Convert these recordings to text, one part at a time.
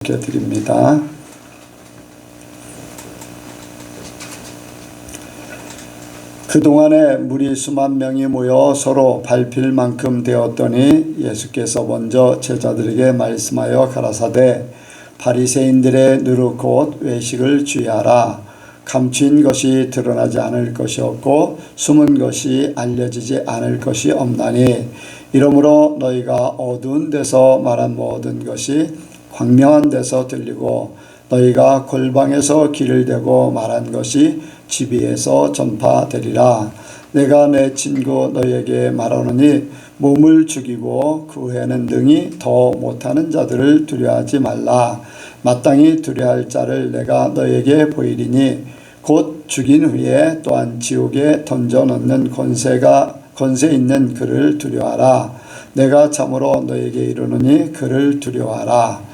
드립니다. 그동안에 무리 수만 명이 모여 서로 밟힐 만큼 되었더니 예수께서 먼저 제자들에게 말씀하여 가라사대 바리새인들의 누룩 곧 외식을 주의하라. 감추인 것이 드러나지 않을 것이 없고 숨은 것이 알려지지 않을 것이 없나니 이러므로 너희가 어두운 데서 말한 모든 것이 광명한 데서 들리고 너희가 골방에서 길을 대고 말한 것이 지비에서 전파되리라. 내가 내 친구 너희에게 말하노니 몸을 죽이고 그 후에는 능히 더 못하는 자들을 두려워하지 말라. 마땅히 두려워할 자를 내가 너희에게 보이리니 곧 죽인 후에 또한 지옥에 던져넣는 권세 있는 그를 두려워하라. 내가 참으로 너희에게 이르노니 그를 두려워하라.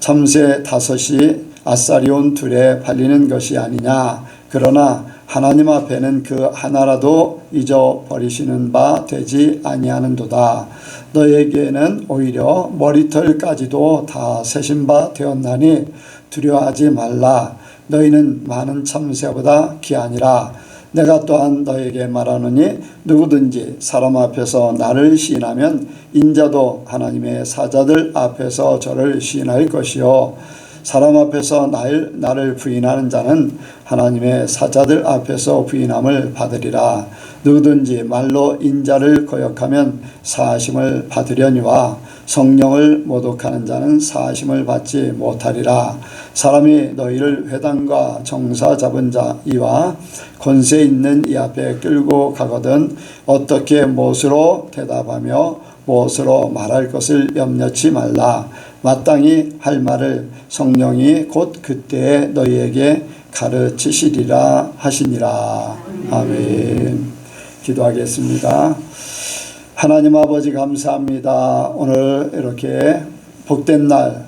참새 5이 아싸리온 2에 팔리는 것이 아니냐. 그러나 하나님 앞에는 그 하나라도 잊어버리시는 바 되지 아니하는도다. 너에게는 오히려 머리털까지도 다 세신 바 되었나니 두려워하지 말라. 너희는 많은 참새보다 귀하니라. 내가 또한 너에게 말하노니 누구든지 사람 앞에서 나를 시인하면 인자도 하나님의 사자들 앞에서 저를 시인할 것이요 사람 앞에서 나를 부인하는 자는 하나님의 사자들 앞에서 부인함을 받으리라. 누구든지 말로 인자를 거역하면 사하심을 받으려니와 성령을 모독하는 자는 사하심을 받지 못하리라. 사람이 너희를 회당과 정사 잡은 자 이와 권세 있는 이 앞에 끌고 가거든 어떻게 무엇으로 대답하며 무엇으로 말할 것을 염려치 말라. 마땅히 할 말을 성령이 곧 그때에 너희에게 가르치시리라 하시니라. 아멘. 기도하겠습니다. 하나님 아버지 감사합니다. 오늘 이렇게 복된 날,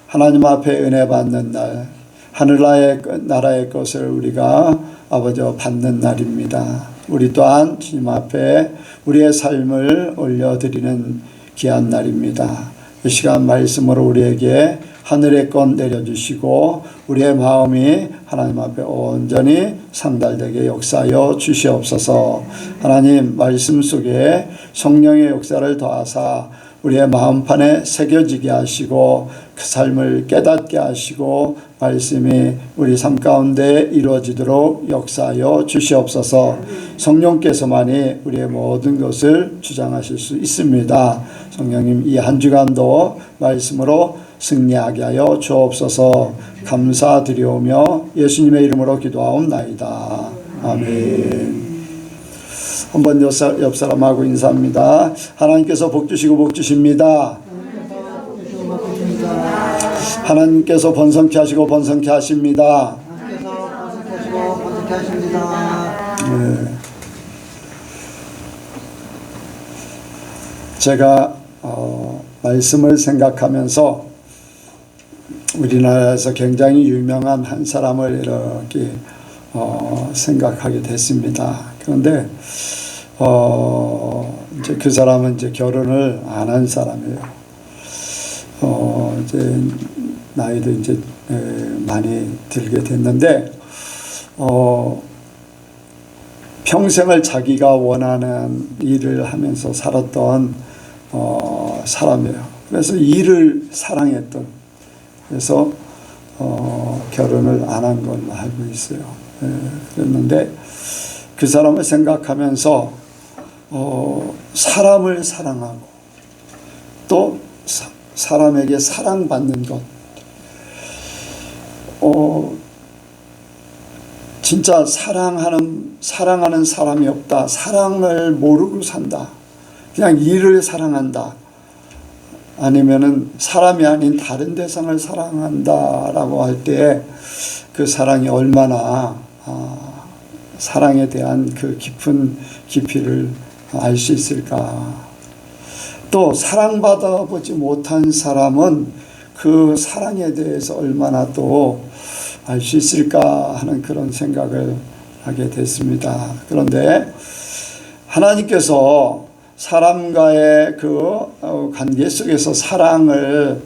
하나님 앞에 은혜 받는 날, 하늘나라의 것을 우리가 아버지 받는 날입니다. 우리 또한 주님 앞에 우리의 삶을 올려드리는 귀한 날입니다. 이 시간 말씀으로 우리에게 하늘의 것 내려주시고 우리의 마음이 하나님 앞에 온전히 상달되게 역사하여 주시옵소서. 하나님 말씀 속에 성령의 역사를 더하사 우리의 마음판에 새겨지게 하시고 그 삶을 깨닫게 하시고 말씀이 우리 삶 가운데 이루어지도록 역사하여 주시옵소서. 성령께서만이 우리의 모든 것을 주장하실 수 있습니다. 성령님 이 한 주간도 말씀으로 승리하게 하여 주옵소서. 감사드리오며 예수님의 이름으로 기도하옵나이다. 아멘. 한번 옆 사람하고 인사합니다. 하나님께서 복 주시고 복 주십니다. 하나님께서 번성케 하시고 번성케 하십니다. 네. 제가 말씀을 생각하면서 우리나라에서 굉장히 유명한 한 사람을 이렇게 생각하게 됐습니다. 그런데 이제 그 사람은 이제 결혼을 안 한 사람이에요. 이제 나이도 이제 많이 들게 됐는데 평생을 자기가 원하는 일을 하면서 살았던 사람이에요. 그래서 일을 사랑했던, 그래서 결혼을 안 한 걸로 알고 있어요. 그랬는데 그 사람을 생각하면서 사람을 사랑하고 또 사람에게 사랑받는 것, 진짜 사랑하는 사람이 없다. 사랑을 모르고 산다. 그냥 일을 사랑한다. 아니면은 사람이 아닌 다른 대상을 사랑한다라고 할 때 그 사랑이 얼마나 사랑에 대한 그 깊은 깊이를 알 수 있을까. 또 사랑받아 보지 못한 사람은 그 사랑에 대해서 얼마나 또 알 수 있을까 하는 그런 생각을 하게 됐습니다. 그런데 하나님께서 사람과의 그 관계 속에서 사랑을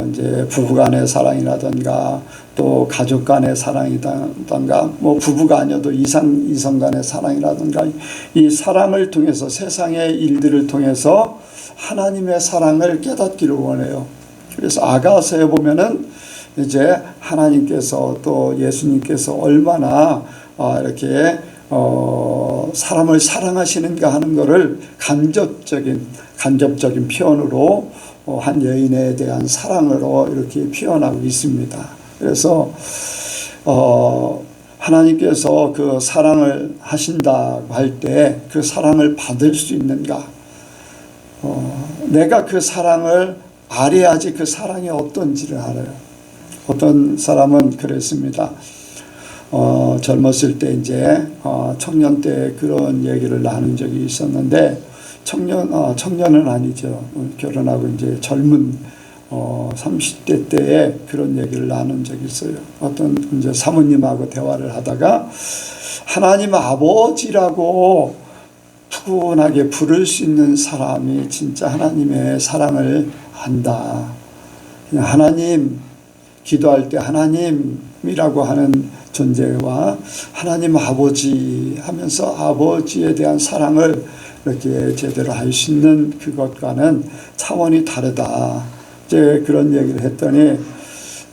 이제 부부간의 사랑이라든가 또 가족 간의 사랑이라든가 뭐 부부가 아니어도 이성 간의 사랑이라든가 이 사랑을 통해서 세상의 일들을 통해서 하나님의 사랑을 깨닫기를 원해요. 그래서 아가서에 보면은 이제 하나님께서 또 예수님께서 얼마나 이렇게 사람을 사랑하시는가 하는 것을 간접적인 표현으로 한 여인에 대한 사랑으로 이렇게 표현하고 있습니다. 그래서 하나님께서 그 사랑을 하신다고 할 때 그 사랑을 받을 수 있는가? 내가 그 사랑을 알아야지 그 사랑이 어떤지를 알아요. 어떤 사람은 그랬습니다. 젊었을 때 이제 청년 때 그런 얘기를 나눈 적이 있었는데 청년은 아니죠. 결혼하고 이제 젊은 30대 때에 그런 얘기를 나눈 적이 있어요. 어떤 이제 사모님하고 대화를 하다가 하나님 아버지라고 푸근하게 부를 수 있는 사람이 진짜 하나님의 사랑을 안다. 그냥 하나님, 기도할 때 하나님이라고 하는 존재와 하나님 아버지 하면서 아버지에 대한 사랑을 이렇게 제대로 할 수 있는 그것과는 차원이 다르다. 이제 그런 얘기를 했더니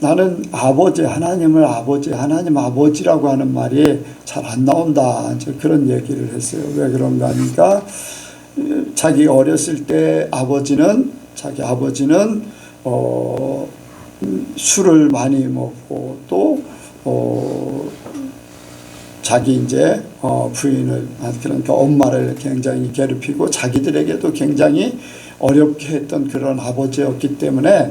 나는 하나님 아버지라고 하는 말이 잘 안 나온다. 이제 그런 얘기를 했어요. 왜 그런가 하니까 자기 어렸을 때 자기 아버지는 술을 많이 먹고 또 자기 이제 부인을 그러니까 엄마를 굉장히 괴롭히고 자기들에게도 굉장히 어렵게 했던 그런 아버지였기 때문에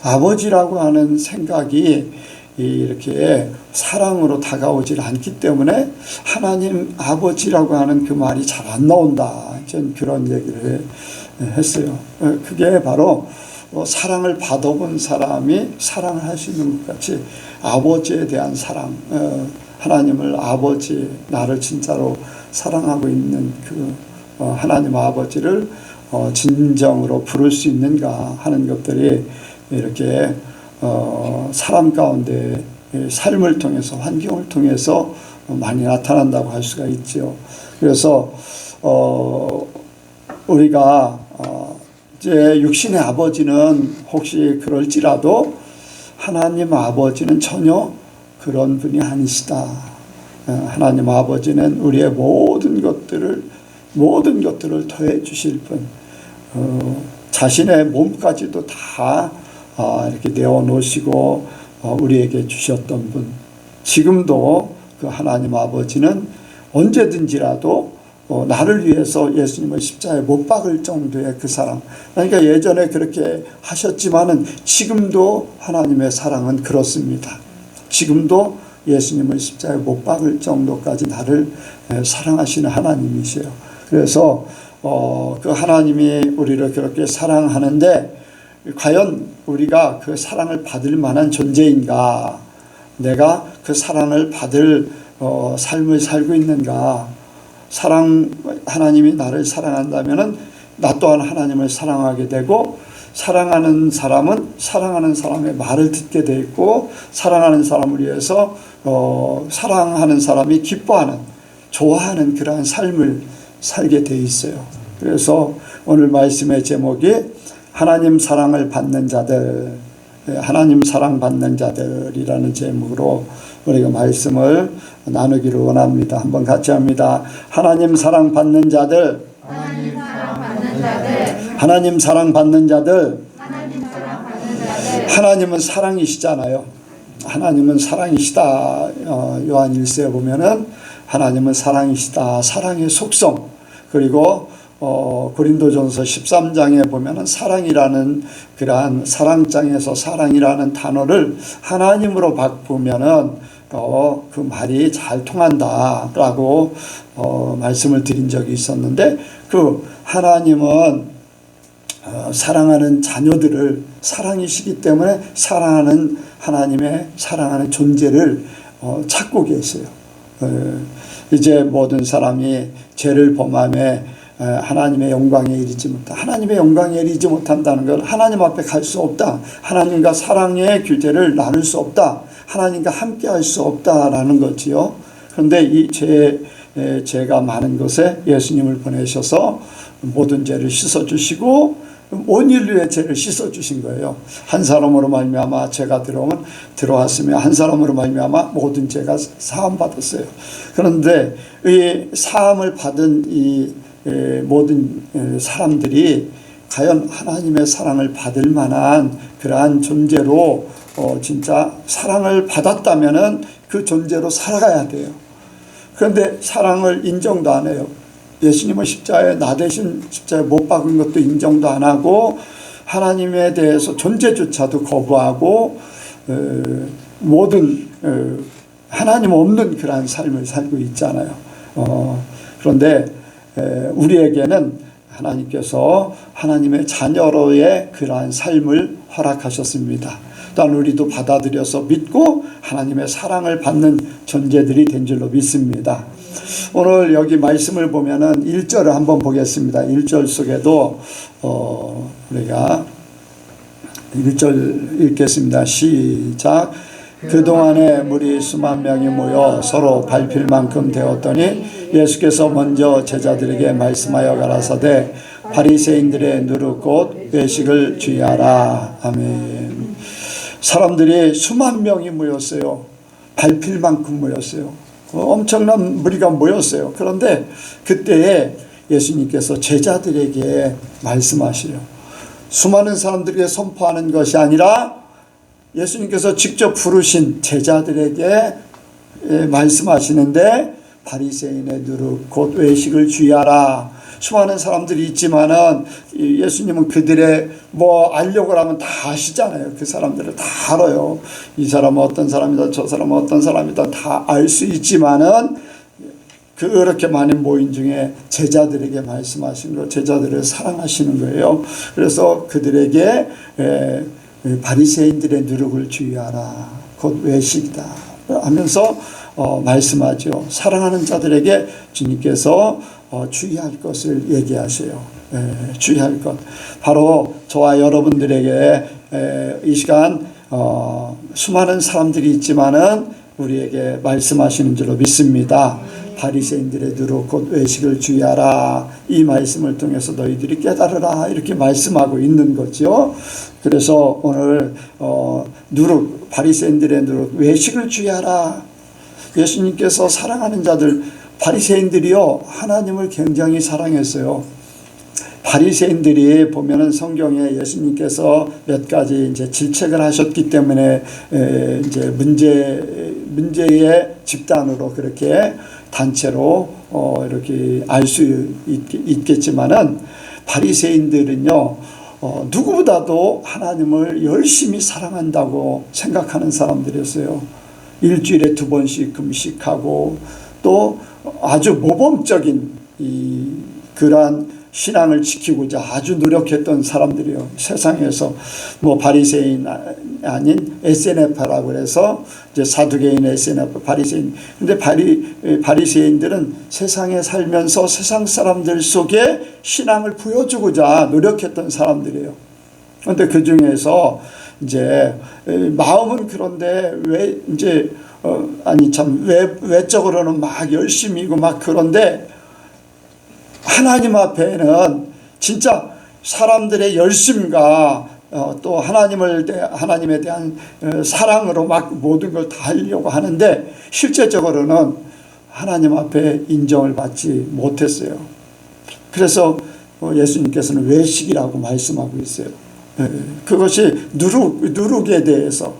아버지라고 하는 생각이 이렇게 사랑으로 다가오질 않기 때문에 하나님 아버지라고 하는 그 말이 잘 안 나온다. 전 그런 얘기를 했어요. 그게 바로 사랑을 받아본 사람이 사랑을 할 수 있는 것 같이 아버지에 대한 사랑, 하나님을 아버지, 나를 진짜로 사랑하고 있는 그 하나님 아버지를 진정으로 부를 수 있는가 하는 것들이 이렇게 사람 가운데 삶을 통해서 환경을 통해서 많이 나타난다고 할 수가 있죠. 그래서 우리가 이제 육신의 아버지는 혹시 그럴지라도 하나님 아버지는 전혀 그런 분이 아니시다. 하나님 아버지는 우리의 모든 것들을 더해 주실 분, 자신의 몸까지도 다 이렇게 내어놓으시고 우리에게 주셨던 분. 지금도 그 하나님 아버지는 언제든지라도 나를 위해서 예수님을 십자가에 못 박을 정도의 그 사랑. 그러니까 예전에 그렇게 하셨지만은 지금도 하나님의 사랑은 그렇습니다. 지금도 예수님을 십자가에 못 박을 정도까지 나를 사랑하시는 하나님이세요. 그래서 그 하나님이 우리를 그렇게 사랑하는데 과연 우리가 그 사랑을 받을 만한 존재인가? 내가 그 사랑을 받을 삶을 살고 있는가? 하나님이 나를 사랑한다면은 나 또한 하나님을 사랑하게 되고, 사랑하는 사람은 사랑하는 사람의 말을 듣게 돼 있고, 사랑하는 사람을 위해서 사랑하는 사람이 기뻐하는, 좋아하는 그러한 삶을 살게 돼 있어요. 그래서 오늘 말씀의 제목이 하나님 사랑을 받는 자들, 하나님 사랑 받는 자들이라는 제목으로 우리가 말씀을 나누기를 원합니다. 한번 같이 합니다. 하나님 사랑 받는 자들, 하나님 사랑 받는 자들, 하나님 사랑 받는 자들. 하나님 사랑 받는 자들. 하나님은 사랑이시잖아요. 하나님은 사랑이시다. 요한 1서에 보면은 하나님은 사랑이시다. 사랑의 속성. 그리고 고린도전서 13장에 보면은 사랑이라는 그러한 사랑장에서 사랑이라는 단어를 하나님으로 바꾸면은 그 말이 잘 통한다라고 말씀을 드린 적이 있었는데, 그 하나님은 사랑하는 자녀들을 사랑이시기 때문에 사랑하는 하나님의 사랑하는 존재를 찾고 계세요. 이제 모든 사람이 죄를 범함에 하나님의 영광에 이르지 못한다. 하나님의 영광에 이르지 못한다는 건 하나님 앞에 갈 수 없다. 하나님과 사랑의 교제를 나눌 수 없다. 하나님과 함께 할 수 없다라는 거지요. 그런데 이 죄가 많은 것에 예수님을 보내셔서 모든 죄를 씻어주시고 온 인류의 죄를 씻어주신 거예요. 한 사람으로 말미암아 죄가 들어왔으며 한 사람으로 말미암아 모든 죄가 사함받았어요. 그런데 이 사함을 받은 이 모든 사람들이 과연 하나님의 사랑을 받을 만한 그러한 존재로 진짜 사랑을 받았다면은 그 존재로 살아가야 돼요. 그런데 사랑을 인정도 안 해요. 예수님은 십자가에 나 대신 십자가에 못 박은 것도 인정도 안 하고 하나님에 대해서 존재조차도 거부하고 모든 하나님 없는 그러한 삶을 살고 있잖아요. 그런데 우리에게는 하나님께서 하나님의 자녀로의 그러한 삶을 허락하셨습니다. 또한 우리도 받아들여서 믿고 하나님의 사랑을 받는 존재들이 된 줄로 믿습니다. 오늘 여기 말씀을 보면은 1절을 한번 보겠습니다. 1절 속에도 우리가 1절 읽겠습니다. 시작. 그동안에 무리 수만 명이 모여 서로 밟힐 만큼 되었더니 예수께서 먼저 제자들에게 말씀하여 가라사대 바리새인들의 누룩 곧 외식을 주의하라. 아멘. 사람들이 수만 명이 모였어요. 밟힐 만큼 모였어요. 엄청난 무리가 모였어요. 그런데 그때에 예수님께서 제자들에게 말씀하시요. 수많은 사람들에게 선포하는 것이 아니라 예수님께서 직접 부르신 제자들에게 말씀하시는데 바리새인의 누룩 곧 외식을 주의하라. 수많은 사람들이 있지만은 예수님은 그들의 알려고 하면 다 아시잖아요. 그 사람들을 다 알아요. 이 사람은 어떤 사람이다, 저 사람은 어떤 사람이다 다 알 수 있지만은 그렇게 많은 모임 중에 제자들에게 말씀하신 거, 제자들을 사랑하시는 거예요. 그래서 그들에게 바리새인들의 누룩을 주의하라. 곧 외식이다 하면서 말씀하죠. 사랑하는 자들에게 주님께서 주의할 것을 얘기하세요. 주의할 것. 바로 저와 여러분들에게 이 시간 수많은 사람들이 있지만은 우리에게 말씀하시는 줄로 믿습니다. 바리새인들의 누룩 곧 외식을 주의하라. 이 말씀을 통해서 너희들이 깨달으라. 이렇게 말씀하고 있는 거죠. 그래서 오늘 누룩, 바리새인들의 누룩, 외식을 주의하라. 예수님께서 사랑하는 자들, 바리새인들이요 하나님을 굉장히 사랑했어요. 바리새인들이 보면은 성경에 예수님께서 몇 가지 이제 질책을 하셨기 때문에 이제 문제의 집단으로 그렇게 단체로 이렇게 알 수 있겠지만은 바리새인들은요 누구보다도 하나님을 열심히 사랑한다고 생각하는 사람들이었어요. 일주일에 2번씩 금식하고 또 아주 모범적인 그러한 신앙을 지키고자 아주 노력했던 사람들이요. 세상에서 바리새인 아닌 SNF라고 그래서 이제 사두개인 SNF 바리새인. 근데 바리새인들은 세상에 살면서 세상 사람들 속에 신앙을 보여주고자 노력했던 사람들이에요. 그런데 그 중에서 이제 마음은 그런데 왜 이제 외적으로는 막 열심히고 막 그런데 하나님 앞에는 진짜 사람들의 열심과 또 하나님에 대한 사랑으로 막 모든 걸 다 하려고 하는데 실제적으로는 하나님 앞에 인정을 받지 못했어요. 그래서 예수님께서는 외식이라고 말씀하고 있어요. 그것이 누룩에 대해서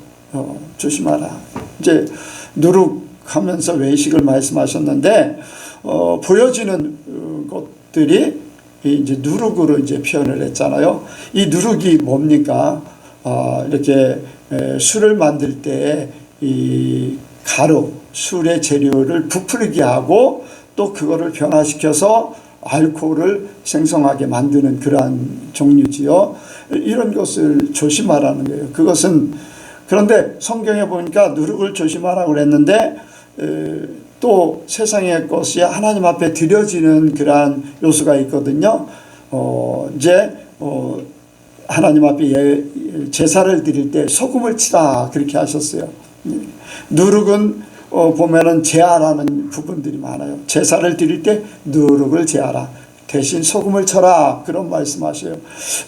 조심하라. 이제 누룩하면서 외식을 말씀하셨는데 보여지는 것들이 이제 누룩으로 이제 표현을 했잖아요. 이 누룩이 뭡니까? 이렇게 술을 만들 때 이 가루, 술의 재료를 부풀게 하고 또 그거를 변화시켜서 알코올을 생성하게 만드는 그러한 종류지요. 이런 것을 조심하라는 거예요. 그것은 그런데 성경에 보니까 누룩을 조심하라고 그랬는데 또 세상의 것이 하나님 앞에 드려지는 그러한 요소가 있거든요. 하나님 앞에 제사를 드릴 때 소금을 치라 그렇게 하셨어요. 누룩은 보면은 제하라는 부분들이 많아요. 제사를 드릴 때 누룩을 제하라. 대신 소금을 쳐라 그런 말씀하셔요.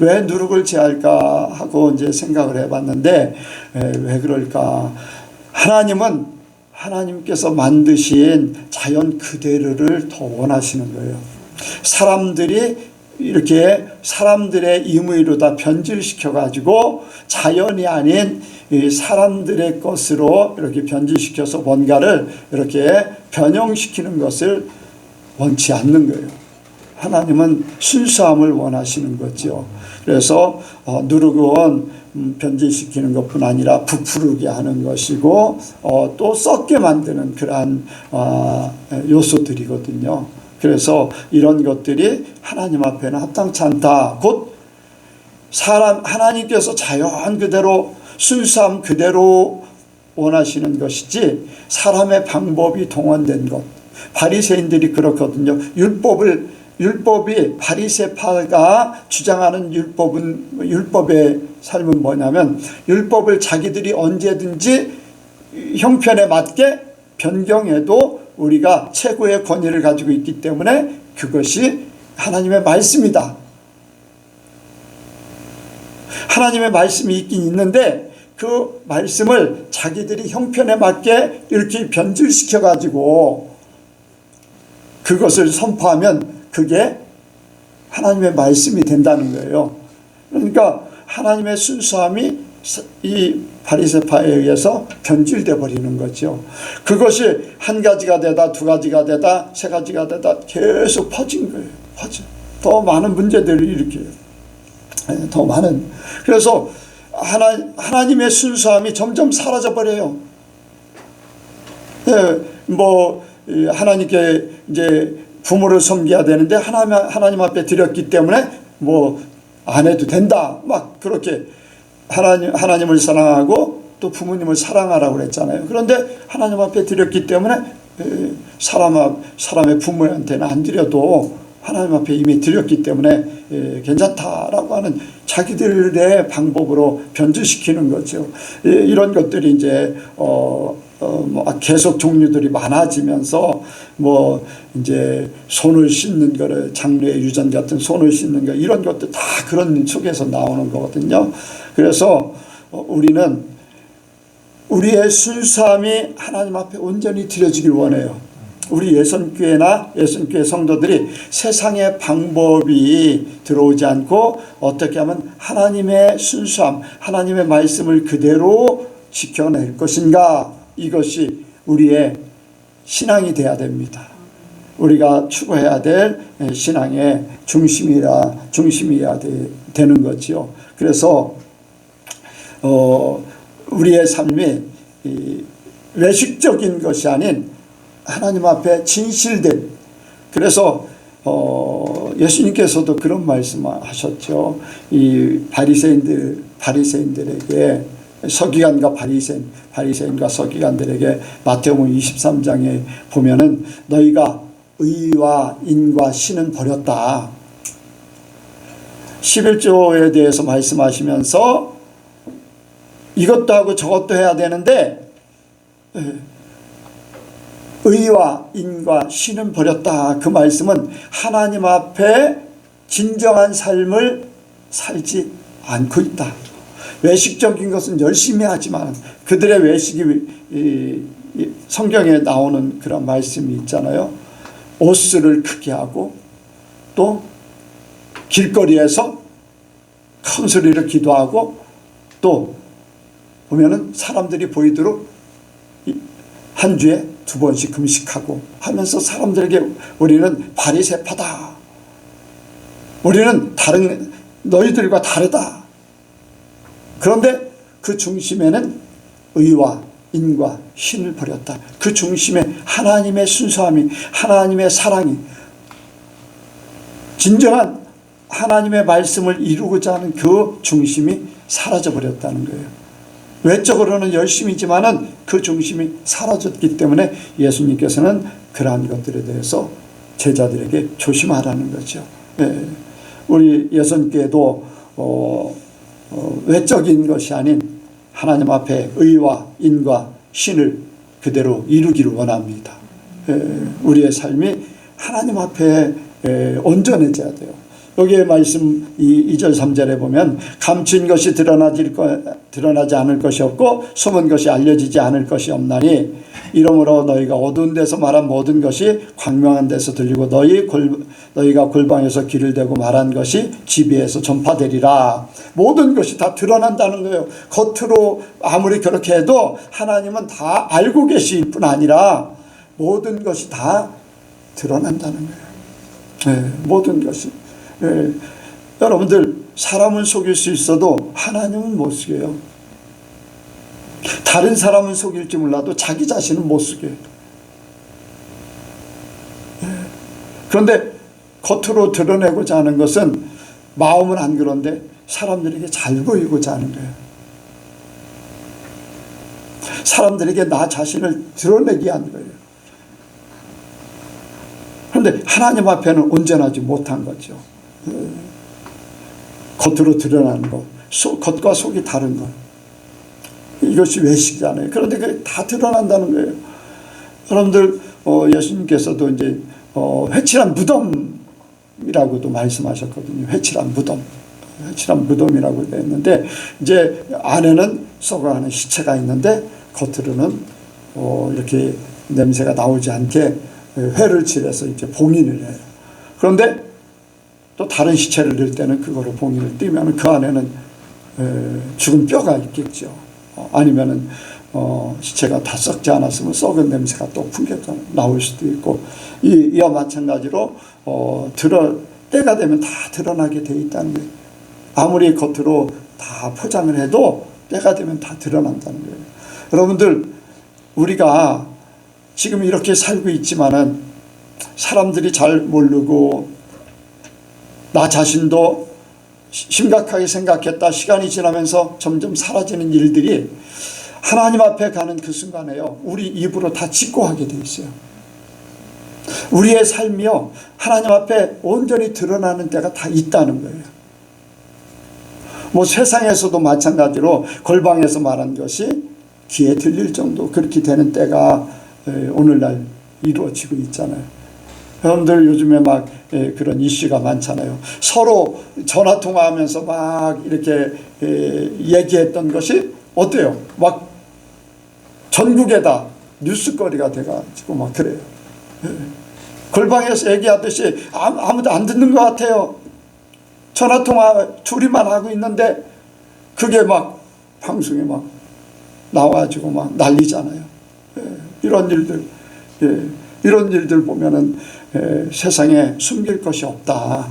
왜 누룩을 제할까 하고 이제 생각을 해봤는데 왜 그럴까? 하나님은 하나님께서 만드신 자연 그대로를 더 원하시는 거예요. 사람들이 이렇게 사람들의 임의로 다 변질시켜 가지고 자연이 아닌 사람들의 것으로 이렇게 변질시켜서 뭔가를 이렇게 변형시키는 것을 원치 않는 거예요. 하나님은 순수함을 원하시는 거죠. 그래서 누룩은 변질시키는 것뿐 아니라 부풀게 하는 것이고 또 썩게 만드는 그러한 요소들이거든요. 그래서 이런 것들이 하나님 앞에는 합당치 않다. 곧 하나님께서 자연 그대로 순수함 그대로 원하시는 것이지 사람의 방법이 동원된 것. 바리새인들이 그렇거든요. 율법이 바리새파가 주장하는 율법의 삶은 뭐냐면 율법을 자기들이 언제든지 형편에 맞게 변경해도 우리가 최고의 권위를 가지고 있기 때문에 그것이 하나님의 말씀이다. 하나님의 말씀이 있긴 있는데 그 말씀을 자기들이 형편에 맞게 이렇게 변질시켜 가지고 그것을 선포하면 그게 하나님의 말씀이 된다는 거예요. 그러니까 하나님의 순수함이 이 바리새파에 의해서 변질돼 버리는 거죠. 그것이 한 가지가 되다 두 가지가 되다 세 가지가 되다 계속 퍼진 거예요. 더 많은 문제들을 일으켜요. 더 많은. 그래서 하나님의 순수함이 점점 사라져 버려요. 하나님께 이제 부모를 섬겨야 되는데 하나님 앞에 드렸기 때문에 안 해도 된다. 막 그렇게 하나님을 사랑하고 또 부모님을 사랑하라고 그랬잖아요. 그런데 하나님 앞에 드렸기 때문에 사람의 부모한테는 안 드려도 하나님 앞에 이미 드렸기 때문에 괜찮다라고 하는 자기들의 방법으로 변질시키는 거죠. 이런 것들이 이제 계속 종류들이 많아지면서 이제 손을 씻는 거를 장로의 유전 같은 손을 씻는 거 이런 것도 다 그런 속에서 나오는 거거든요. 그래서 우리는 우리의 순수함이 하나님 앞에 온전히 드려지길 원해요. 우리 예선교회나 예선교회 성도들이 세상의 방법이 들어오지 않고 어떻게 하면 하나님의 순수함, 하나님의 말씀을 그대로 지켜낼 것인가, 이것이 우리의 신앙이 돼야 됩니다. 우리가 추구해야 될 신앙의 중심이어야 되는 거죠. 그래서 우리의 삶이 외식적인 것이 아닌 하나님 앞에 진실된, 그래서 예수님께서도 그런 말씀하셨죠. 이 바리새인들에게 서기관과 바리새인과 서기관들에게 마태복음 23장에 보면은 너희가 의와 인과 신은 버렸다. 11조에 대해서 말씀하시면서 이것도 하고 저것도 해야 되는데 의와 인과 신은 버렸다. 그 말씀은 하나님 앞에 진정한 삶을 살지 않고 있다. 외식적인 것은 열심히 하지만 그들의 외식이 성경에 나오는 그런 말씀이 있잖아요. 옷수를 크게 하고 또 길거리에서 큰 소리로 기도하고 또 보면은 사람들이 보이도록 한 주에 2번씩 금식하고 하면서 사람들에게 우리는 바리새파다. 우리는 너희들과 다르다. 그런데 그 중심에는 의와 인과 신을 버렸다. 그 중심에 하나님의 순수함이, 하나님의 사랑이, 진정한 하나님의 말씀을 이루고자 하는 그 중심이 사라져 버렸다는 거예요. 외적으로는 열심이지만은 그 중심이 사라졌기 때문에 예수님께서는 그러한 것들에 대해서 제자들에게 조심하라는 거죠. 예. 우리 예수님께도 외적인 것이 아닌 하나님 앞에 의와 인과 신을 그대로 이루기를 원합니다. 우리의 삶이 하나님 앞에 온전해져야 돼요. 여기에 말씀 2절 3절에 보면 감춘 것이 드러나지 않을 것이 없고 숨은 것이 알려지지 않을 것이 없나니 이러므로 너희가 어두운 데서 말한 모든 것이 광명한 데서 들리고 너희가 골방에서 길을 대고 말한 것이 지배에서 전파되리라. 모든 것이 다 드러난다는 거예요. 겉으로 아무리 그렇게 해도 하나님은 다 알고 계실 뿐 아니라 모든 것이 다 드러난다는 거예요. 네, 모든 것이. 여러분들 사람은 속일 수 있어도 하나님은 못 속여요. 다른 사람은 속일지 몰라도 자기 자신은 못 속여요. 그런데 겉으로 드러내고자 하는 것은 마음은 안 그런데 사람들에게 잘 보이고자 하는 거예요. 사람들에게 나 자신을 드러내게 하는 거예요. 그런데 하나님 앞에는 온전하지 못한 거죠. 겉으로 드러나는 것, 겉과 속이 다른 것, 이것이 외식이잖아요. 그런데 그게 다 드러난다는 거예요. 여러분들 예수님께서도 이제 회칠한 무덤이라고도 말씀하셨거든요. 회칠한 무덤이라고 되어 있는데 이제 안에는 썩어가는 시체가 있는데 겉으로는 이렇게 냄새가 나오지 않게 회를 칠해서 이제 봉인을 해요. 그런데 또 다른 시체를 넣을 때는 그거로 봉인을 띄면 그 안에는 죽은 뼈가 있겠죠. 아니면은 시체가 다 썩지 않았으면 썩은 냄새가 또 풍겨서 나올 수도 있고 이와 마찬가지로 때가 되면 다 드러나게 돼 있다는 거예요. 아무리 겉으로 다 포장을 해도 때가 되면 다 드러난다는 거예요. 여러분들 우리가 지금 이렇게 살고 있지만은 사람들이 잘 모르고 나 자신도 심각하게 생각했다 시간이 지나면서 점점 사라지는 일들이 하나님 앞에 가는 그 순간에요 우리 입으로 다 직고하게 돼 있어요. 우리의 삶이요 하나님 앞에 온전히 드러나는 때가 다 있다는 거예요. 뭐 세상에서도 마찬가지로 골방에서 말한 것이 귀에 들릴 정도 그렇게 되는 때가 오늘날 이루어지고 있잖아요. 여러분들 요즘에 막 그런 이슈가 많잖아요. 서로 전화통화하면서 막 이렇게 얘기했던 것이 어때요? 막 전국에다 뉴스거리가 돼가지고 막 그래요. 골방에서 얘기하듯이 아무도 안 듣는 것 같아요. 전화통화 둘이만 하고 있는데 그게 막 방송에 막 나와가지고 막 난리잖아요. 이런 일들 보면은 세상에 숨길 것이 없다.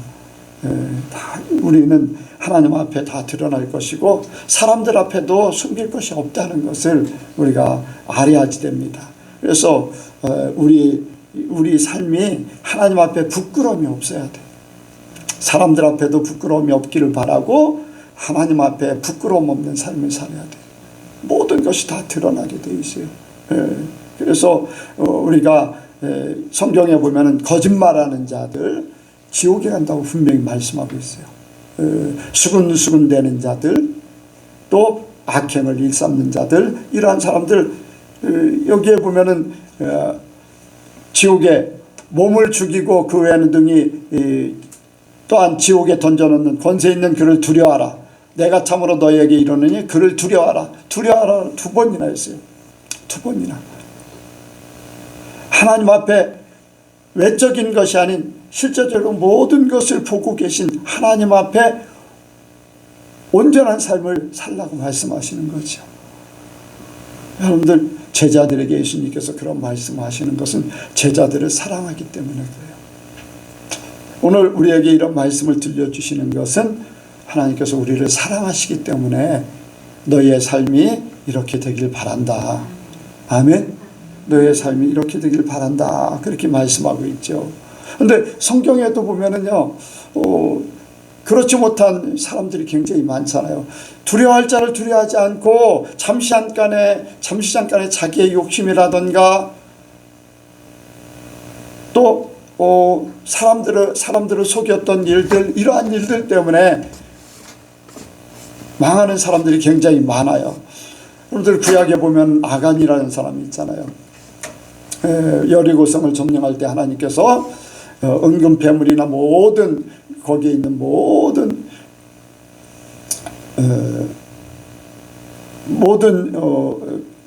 다 우리는 하나님 앞에 다 드러날 것이고 사람들 앞에도 숨길 것이 없다는 것을 우리가 알아야지 됩니다. 그래서 우리 삶이 하나님 앞에 부끄러움이 없어야 돼. 사람들 앞에도 부끄러움이 없기를 바라고 하나님 앞에 부끄러움 없는 삶을 살아야 돼. 모든 것이 다 드러나게 돼 있어요. 그래서 우리가 성경에 보면은 거짓말하는 자들 지옥에 간다고 분명히 말씀하고 있어요. 수근수근 되는 자들 또 악행을 일삼는 자들 이러한 사람들 여기에 보면은 지옥에 몸을 죽이고 그 외에는 등이 또한 지옥에 던져놓는 권세 있는 그를 두려워하라. 내가 참으로 너희에게 이르노니 그를 두려워하라. 두려워하라 2번이나 했어요. 2번이나. 하나님 앞에 외적인 것이 아닌 실제적으로 모든 것을 보고 계신 하나님 앞에 온전한 삶을 살라고 말씀하시는 거죠. 여러분들 제자들에게 예수님께서 그런 말씀하시는 것은 제자들을 사랑하기 때문에 그래요. 오늘 우리에게 이런 말씀을 들려주시는 것은 하나님께서 우리를 사랑하시기 때문에 너희의 삶이 이렇게 되길 바란다. 아멘. 너의 삶이 이렇게 되길 바란다. 그렇게 말씀하고 있죠. 그런데 성경에도 보면은요, 그렇지 못한 사람들이 굉장히 많잖아요. 두려워할 자를 두려워하지 않고 잠시 잠깐의 자기의 욕심이라든가 또 사람들을 속였던 일들, 이러한 일들 때문에 망하는 사람들이 굉장히 많아요. 여러분들 구약에 보면 아간이라는 사람이 있잖아요. 여리고성을 점령할 때 하나님께서 은금 배물이나 모든 거기에 있는 모든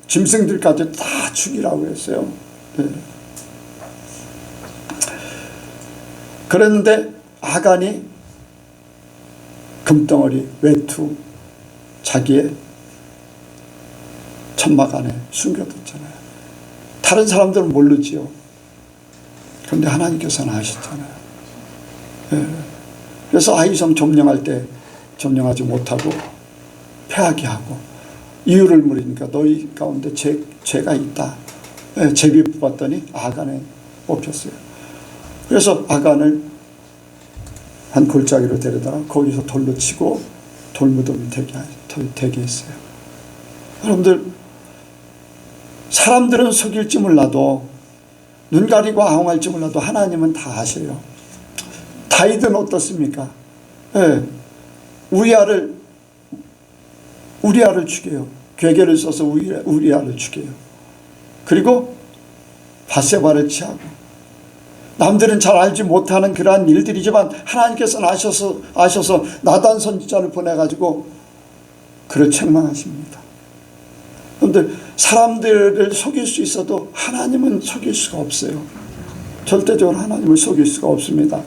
짐승들까지 다 죽이라고 했어요. 그랬는데 아간이 금덩어리 외투 자기의 천막 안에 숨겨뒀잖아요. 다른 사람들은 모르지요. 그런데 하나님께서는 아시잖아요. 그래서 아이성 점령할 때 점령하지 못하고 패하게 하고 이유를 물으니까 너희 가운데 죄가 있다. 제비 뽑았더니 아간에 뽑혔어요. 그래서 아간을 한 골짜기로 데려다가 거기서 돌로 치고 돌무덤이 되게 했어요. 여러분들, 사람들은 속일지 몰라도 눈 가리고 아웅할지 몰라도 하나님은 다 아세요. 다윗은 어떻습니까? 우리아를 죽여요. 괴계를 써서 우리아를 죽여요. 그리고 밧세바를 취하고, 남들은 잘 알지 못하는 그러한 일들이지만 하나님께서는 아셔서 나단 선지자를 보내가지고 그를 책망하십니다. 그런데 사람들을 속일 수 있어도 하나님은 속일 수가 없어요. 절대적으로 하나님을 속일 수가 없습니다.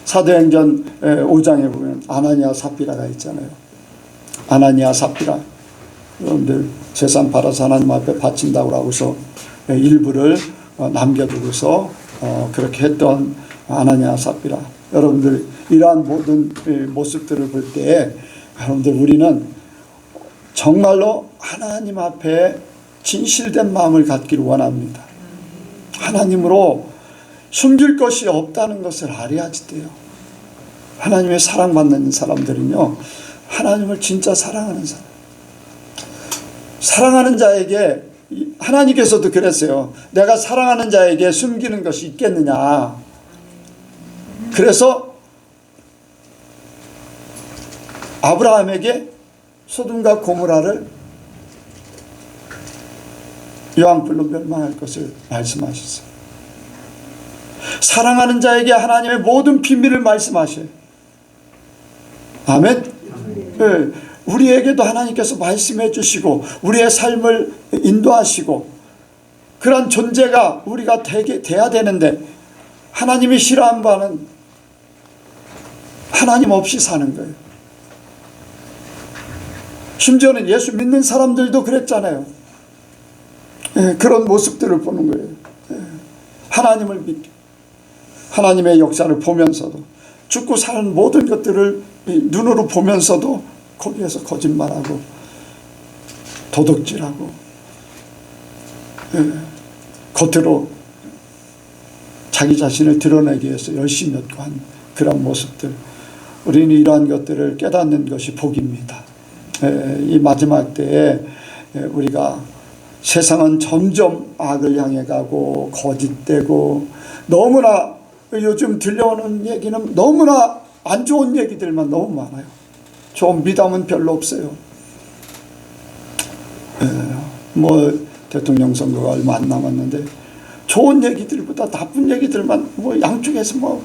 사도행전 5장에 보면 아나니아 삽비라가 있잖아요. 아나니아 삽비라, 여러분들 재산 팔아서 하나님 앞에 바친다고 하고서 일부를 남겨두고서 그렇게 했던 아나니아 삽비라. 여러분들 이러한 모든 모습들을 볼 때 여러분들 우리는 정말로 하나님 앞에 진실된 마음을 갖기를 원합니다. 하나님으로 숨길 것이 없다는 것을 알아야지 돼요. 하나님의 사랑받는 사람들은요, 하나님을 진짜 사랑하는 사람, 사랑하는 자에게, 하나님께서도 그랬어요. 내가 사랑하는 자에게 숨기는 것이 있겠느냐. 그래서 아브라함에게 소돔과 고모라를 유황불로 멸망할 것을 말씀하셨어요. 사랑하는 자에게 하나님의 모든 비밀을 말씀하셔요. 아멘. 네. 우리에게도 하나님께서 말씀해 주시고 우리의 삶을 인도하시고 그런 존재가 우리가 돼야 되는데, 하나님이 싫어하는 바는 하나님 없이 사는 거예요. 심지어는 예수 믿는 사람들도 그랬잖아요. 그런 모습들을 보는 거예요. 하나님을 믿고 하나님의 역사를 보면서도, 죽고 사는 모든 것들을 눈으로 보면서도 거기에서 거짓말하고 도둑질하고 겉으로 자기 자신을 드러내기 위해서 열심히 한 그런 모습들, 우리는 이러한 것들을 깨닫는 것이 복입니다. 이 마지막 때에 우리가, 세상은 점점 악을 향해 가고 거짓되고, 너무나 요즘 들려오는 얘기는 너무나 안 좋은 얘기들만 너무 많아요. 좋은 미담은 별로 없어요. 대통령 선거가 얼마 안 남았는데 좋은 얘기들보다 나쁜 얘기들만 양쪽에서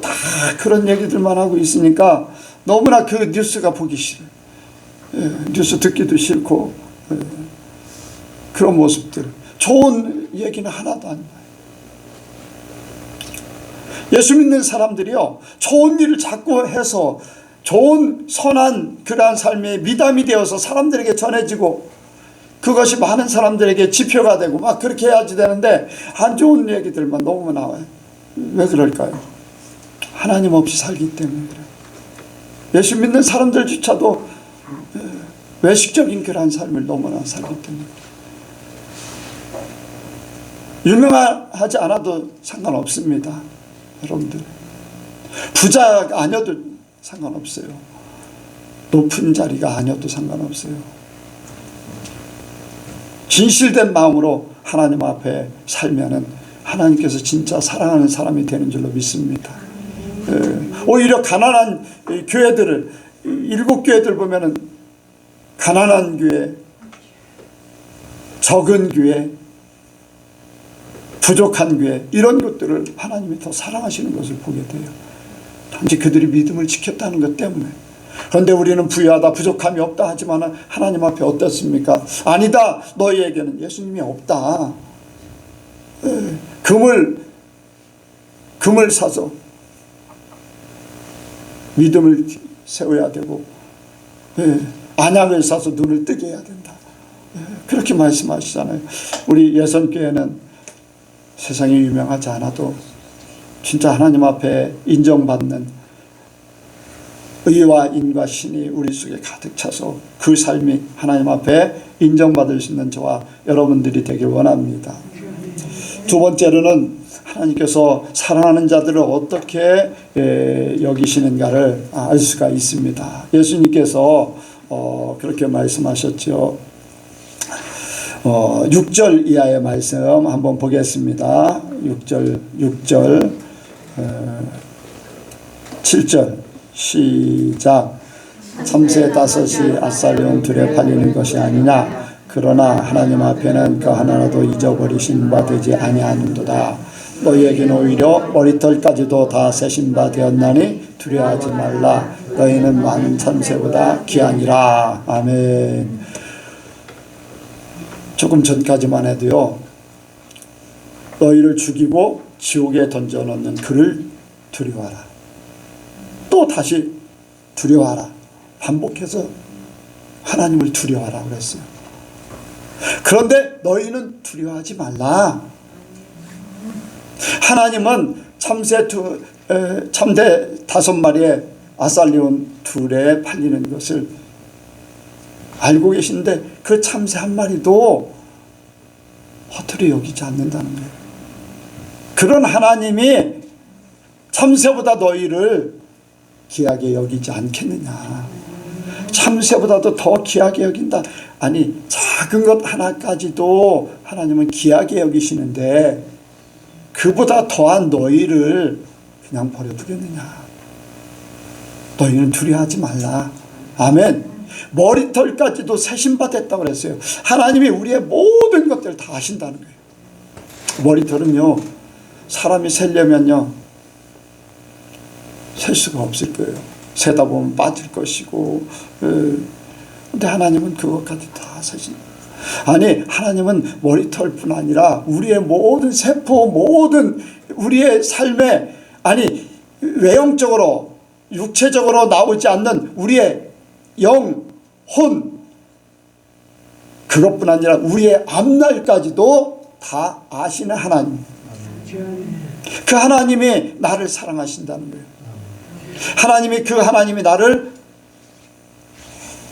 다 그런 얘기들만 하고 있으니까 너무나 그 뉴스가 보기 싫어요. 뉴스 듣기도 싫고, 그런 모습들, 좋은 얘기는 하나도 안 나요. 예수 믿는 사람들이요, 좋은 일을 자꾸 해서 좋은 선한 그러한 삶의 미담이 되어서 사람들에게 전해지고 그것이 많은 사람들에게 지표가 되고 막 그렇게 해야지 되는데, 안 좋은 얘기들만 너무 나와요. 왜 그럴까요? 하나님 없이 살기 때문에 그래요. 예수 믿는 사람들조차도 외식적인 그러한 삶을 너무나 살기 때문에, 유명하지 않아도 상관없습니다. 여러분들, 부자가 아니어도 상관없어요. 높은 자리가 아니어도 상관없어요. 진실된 마음으로 하나님 앞에 살면은 하나님께서 진짜 사랑하는 사람이 되는 줄로 믿습니다. 오히려 가난한 교회들을, 7교회들 보면은 가난한 교회, 적은 교회, 부족한 교회, 이런 것들을 하나님이 더 사랑하시는 것을 보게 돼요. 단지 그들이 믿음을 지켰다는 것 때문에. 그런데 우리는 부유하다, 부족함이 없다 하지만 하나님 앞에 어떻습니까? 아니다, 너희에게는 예수님이 없다. 금을 사서 믿음을 세워야 되고, 안약을 사서 눈을 뜨게 해야 된다. 그렇게 말씀하시잖아요. 우리 예선교회는 세상에 유명하지 않아도 진짜 하나님 앞에 인정받는 의와 인과 신이 우리 속에 가득 차서 그 삶이 하나님 앞에 인정받을 수 있는 저와 여러분들이 되길 원합니다. 두 번째로는 하나님께서 사랑하는 자들을 어떻게 여기시는가를 알 수가 있습니다. 예수님께서 그렇게 말씀하셨죠. 6절 이하의 말씀 한번 보겠습니다. 6절 7절 시작. 참새 5이 아살리온 2에 팔리는 것이 아니냐. 그러나 하나님 앞에는 그 하나라도 잊어버리신 바 되지 아니하는도다. 너희에게는 오히려 머리털까지도 다 세신 바 되었나니 두려워하지 말라. 너희는 많은 참새보다 귀하니라. 아멘. 조금 전까지만 해도요, 너희를 죽이고 지옥에 던져놓는 그를 두려워하라. 또 다시 두려워하라. 반복해서 하나님을 두려워하라 그랬어요. 그런데 너희는 두려워하지 말라. 하나님은 참새 5마리에 아살리온 2에 팔리는 것을 알고 계신데 그 참새 한 마리도 허투루 여기지 않는다는 거예요. 그런 하나님이 참새보다 너희를 귀하게 여기지 않겠느냐. 참새보다도 더 귀하게 여긴다. 아니, 작은 것 하나까지도 하나님은 귀하게 여기시는데 그보다 더한 너희를 그냥 버려두겠느냐. 너희는 두려워하지 말라. 아멘. 머리털까지도 세신받았다고 그랬어요. 하나님이 우리의 모든 것들을 다 아신다는 거예요. 머리털은요, 사람이 세려면요, 셀 수가 없을 거예요. 세다 보면 빠질 것이고, 근데 하나님은 그것까지 다 세신. 아니, 하나님은 머리털뿐 아니라 우리의 모든 세포, 모든 우리의 삶에, 아니, 외형적으로, 육체적으로 나오지 않는 우리의 영, 혼, 그것뿐 아니라 우리의 앞날까지도 다 아시는 하나님. 그 하나님이 나를 사랑하신다는 거예요. 하나님이, 그 하나님이 나를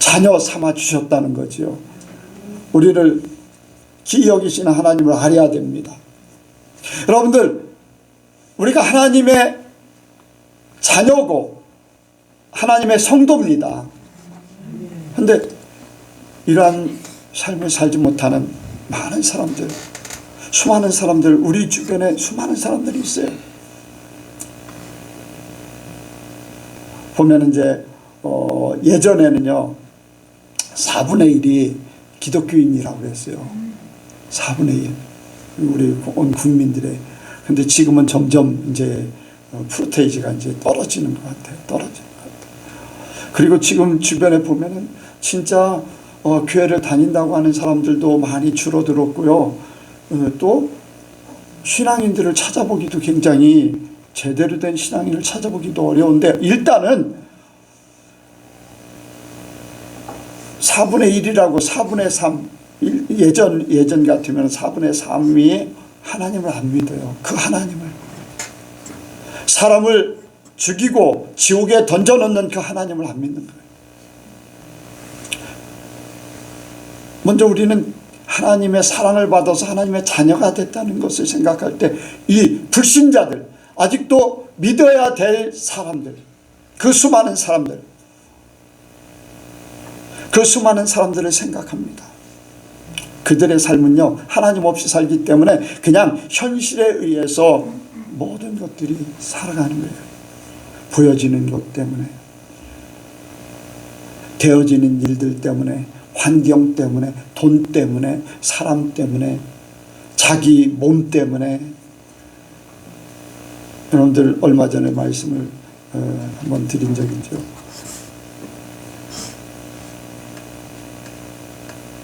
자녀 삼아 주셨다는 거지요. 우리를 귀히 여기시는 하나님을 알아야 됩니다. 여러분들, 우리가 하나님의 자녀고 하나님의 성도입니다. 그런데 이러한 삶을 살지 못하는 많은 사람들, 수많은 사람들, 우리 주변에 수많은 사람들이 있어요. 보면 이제 예전에는요 4분의 1이 기독교인이라고 그랬어요. 4분의 1 우리 온 국민들의. 근데 지금은 점점 이제 프로테이지가 이제 떨어지는 것 같아요. 떨어지는 것 같아요. 그리고 지금 주변에 보면은 진짜 교회를 다닌다고 하는 사람들도 많이 줄어들었고요. 또 신앙인들을 찾아보기도 굉장히, 제대로 된 신앙인을 찾아보기도 어려운데, 일단은 4분의 1이라고 4분의 3, 예전 같으면 4분의 3이 하나님을 안 믿어요. 그 하나님을, 사람을 죽이고 지옥에 던져놓는 그 하나님을 안 믿는 거예요. 먼저 우리는 하나님의 사랑을 받아서 하나님의 자녀가 됐다는 것을 생각할 때, 이 불신자들, 아직도 믿어야 될 사람들, 그 수많은 사람들, 그 수많은 사람들을 생각합니다. 그들의 삶은요, 하나님 없이 살기 때문에 그냥 현실에 의해서 모든 것들이 살아가는 거예요. 보여지는 것 때문에, 되어지는 일들 때문에, 환경 때문에, 돈 때문에, 사람 때문에, 자기 몸 때문에. 여러분들 얼마 전에 말씀을 한번 드린 적이 있죠.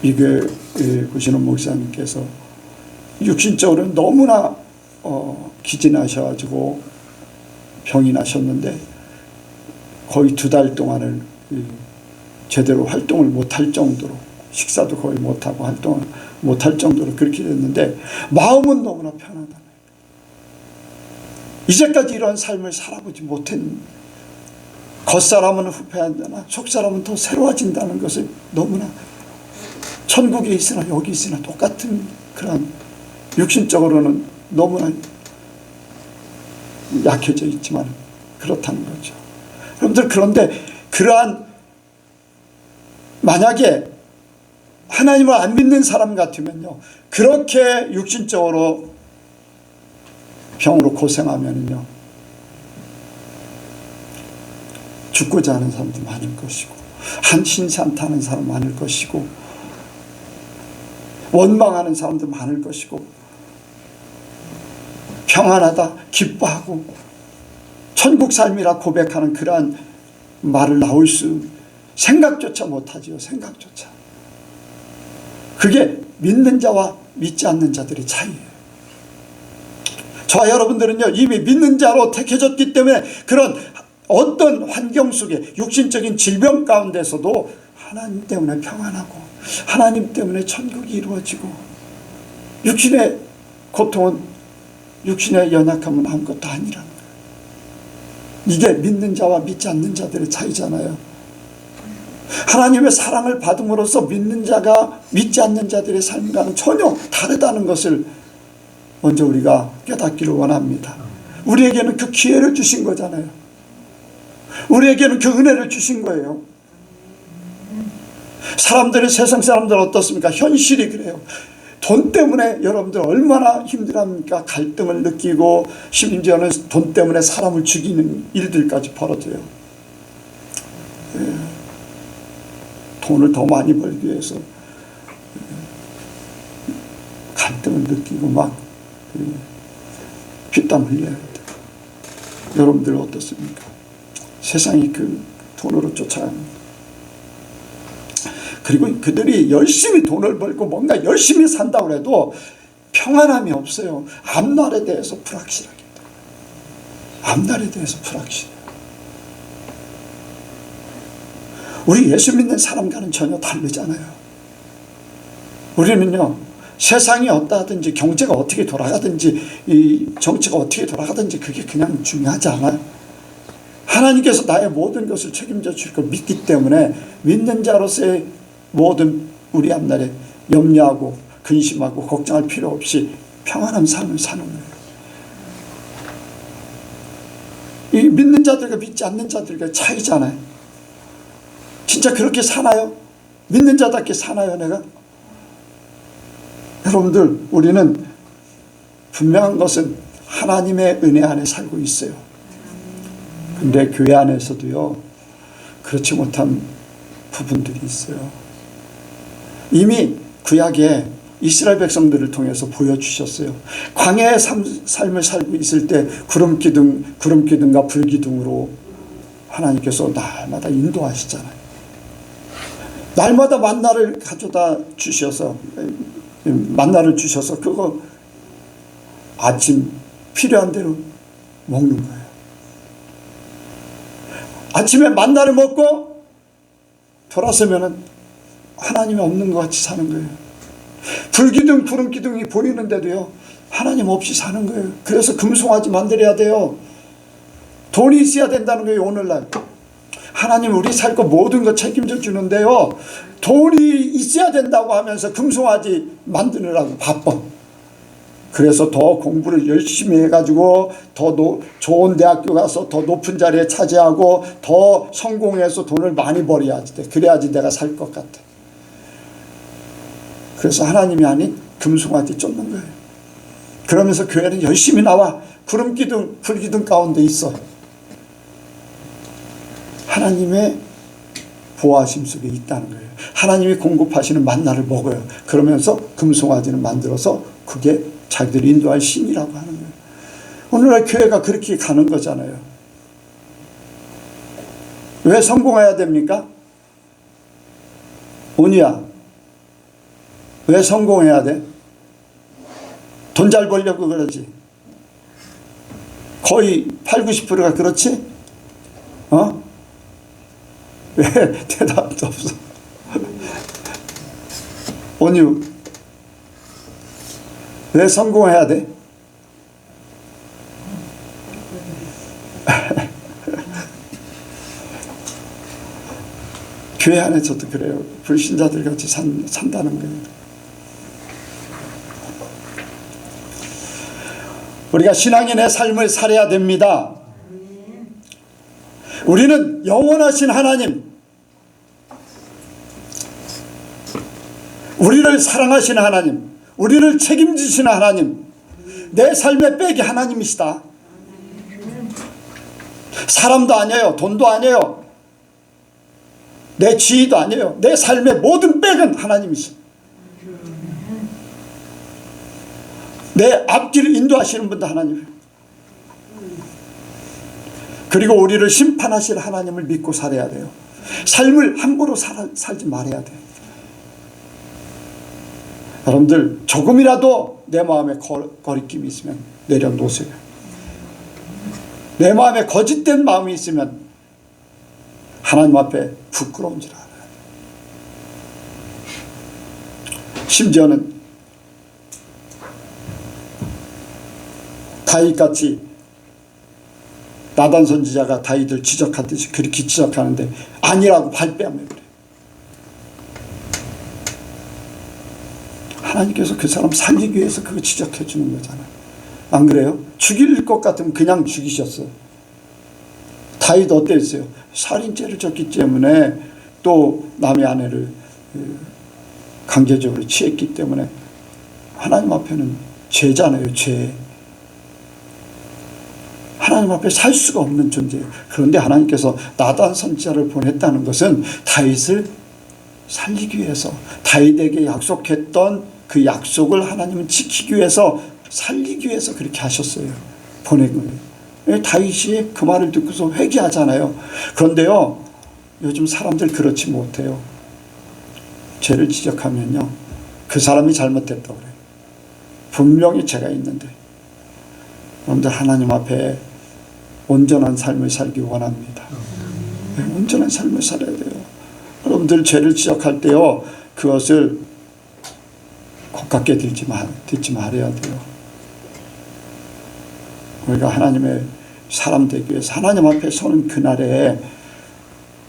이게 구신원 목사님께서 육신적으로 너무나 기진하셔가지고 병이 나셨는데 거의 2달 동안을 제대로 활동을 못할 정도로, 식사도 거의 못하고 활동을 못할 정도로 그렇게 됐는데 마음은 너무나 편하다. 이제까지 이런 삶을 살아보지 못한, 겉사람은 후패한다나 속사람은 더 새로워진다는 것을 너무나, 천국에 있으나 여기 있으나 똑같은 그런, 육신적으로는 너무나 약해져 있지만 그렇다는 거죠. 여러분들, 그런데 그러한, 만약에 하나님을 안 믿는 사람 같으면요, 그렇게 육신적으로 병으로 고생하면요 죽고자 하는 사람도 많을 것이고, 한신산타는 사람 많을 것이고, 원망하는 사람도 많을 것이고, 평안하다, 기뻐하고 천국 삶이라 고백하는 그러한 말을 나올 수, 생각조차 못하지요. 생각조차. 그게 믿는 자와 믿지 않는 자들의 차이예요. 저와 여러분들은요, 이미 믿는 자로 택해졌기 때문에 그런 어떤 환경 속에, 육신적인 질병 가운데서도 하나님 때문에 평안하고, 하나님 때문에 천국이 이루어지고, 육신의 고통은, 육신의 연약함은 아무것도 아니라는 거예요. 이게 믿는 자와 믿지 않는 자들의 차이잖아요. 하나님의 사랑을 받음으로써 믿는 자가 믿지 않는 자들의 삶과는 전혀 다르다는 것을 먼저 우리가 깨닫기를 원합니다. 우리에게는 그 기회를 주신 거잖아요. 우리에게는 그 은혜를 주신 거예요. 사람들은, 세상 사람들은 어떻습니까? 현실이 그래요. 돈 때문에 여러분들 얼마나 힘들합니까? 갈등을 느끼고, 심지어는 돈 때문에 사람을 죽이는 일들까지 벌어져요. 돈을 더 많이 벌기 위해서 갈등을 느끼고 막 피땀 흘려야 돼요. 여러분들 어떻습니까? 세상이 그 돈으로 쫓아갑니다. 그리고 그들이 열심히 돈을 벌고 뭔가 열심히 산다고 해도 평안함이 없어요. 앞날에 대해서 불확실하게 돼요. 앞날에 대해서 불확실해요. 우리 예수 믿는 사람과는 전혀 다르잖아요. 우리는요, 세상이 어떠하든지, 경제가 어떻게 돌아가든지, 이 정치가 어떻게 돌아가든지 그게 그냥 중요하지 않아요. 하나님께서 나의 모든 것을 책임져 줄 걸 믿기 때문에 믿는 자로서의 모든 우리 앞날에 염려하고 근심하고 걱정할 필요 없이 평안한 삶을 사는 거예요. 이 믿는 자들과 믿지 않는 자들과 차이잖아요. 진짜 그렇게 사나요? 믿는 자답게 사나요, 내가? 여러분들, 우리는 분명한 것은 하나님의 은혜 안에 살고 있어요. 근데 교회 안에서도요, 그렇지 못한 부분들이 있어요. 이미 구약에 이스라엘 백성들을 통해서 보여주셨어요. 광야의 삶을 살고 있을 때 구름기둥과 불기둥으로 하나님께서 날마다 인도하시잖아요. 날마다 만나를 가져다 주셔서, 만나를 주셔서 그거 아침 필요한 대로 먹는 거예요. 아침에 만나를 먹고 돌아서면은 하나님이 없는 것 같이 사는 거예요. 불기둥, 구름기둥이 보이는데도요, 하나님 없이 사는 거예요. 그래서 금송아지 만들어야 돼요. 돈이 있어야 된다는 거예요, 오늘날. 하나님 우리 살 거 모든 거 책임져 주는데요, 돈이 있어야 된다고 하면서 금송아지 만드느라고 바빠. 그래서 더 공부를 열심히 해가지고 더 좋은 대학교 가서 더 높은 자리에 차지하고 더 성공해서 돈을 많이 벌어야지 돼. 그래야지 내가 살 것 같아. 그래서 하나님이 아닌 금송아지 쫓는 거예요. 그러면서 교회는 열심히 나와. 구름기둥 불기둥 가운데 있어. 하나님의 보호하심 속에 있다는 거예요. 하나님이 공급하시는 만나를 먹어요. 그러면서 금송아지를 만들어서 그게 자기들이 인도할 신이라고 하는 거예요. 오늘날 교회가 그렇게 가는 거잖아요. 왜 성공해야 됩니까? 온유야, 왜 성공해야 돼? 돈 잘 벌려고 그러지. 거의 80~90%가 그렇지? 왜 대답도 없어? 온유, 왜 성공해야 돼? 교회 안에서도 그래요. 불신자들 같이 산다는 거예요. 우리가 신앙인의 삶을 살아야 됩니다. 우리는 영원하신 하나님, 우리를 사랑하시는 하나님, 우리를 책임지시는 하나님, 내 삶의 백이 하나님이시다. 사람도 아니에요. 돈도 아니에요. 내 지위도 아니에요. 내 삶의 모든 백은 하나님이시다. 내 앞길을 인도하시는 분도 하나님이에요. 그리고 우리를 심판하실 하나님을 믿고 살아야 돼요. 삶을 함부로 살지 말아야 돼요. 여러분들 조금이라도 내 마음에 거리낌이 있으면 내려놓으세요. 내 마음에 거짓된 마음이 있으면 하나님 앞에 부끄러운 줄 알아요. 심지어는 다윗같이 나단 선지자가 다윗을 지적하듯이 그렇게 지적하는데 아니라고 발뺌해 그래. 하나님께서 그 사람 살리기 위해서 그거 지적해 주는 거잖아요. 안 그래요? 죽일 것 같으면 그냥 죽이셨어요. 다윗 어땠어요? 살인죄를 졌기 때문에 또 남의 아내를 강제적으로 취했기 때문에 하나님 앞에는 죄잖아요. 죄. 하나님 앞에 살 수가 없는 존재예요. 그런데 하나님께서 나단 선지자를 보냈다는 것은 다윗을 살리기 위해서, 다윗에게 약속했던 그 약속을 하나님은 지키기 위해서, 살리기 위해서 그렇게 하셨어요. 보낸 거예요. 다윗이 그 말을 듣고서 회개하잖아요. 그런데요, 요즘 사람들 그렇지 못해요. 죄를 지적하면요, 그 사람이 잘못했다고 그래요. 분명히 죄가 있는데. 여러분들 하나님 앞에 온전한 삶을 살기 원합니다. 온전한 삶을 살아야 돼요. 여러분들 죄를 지적할 때요, 그것을 고깝게 듣지 말아야 돼요. 우리가 하나님의 사람 되기 위해서 하나님 앞에 서는 그날에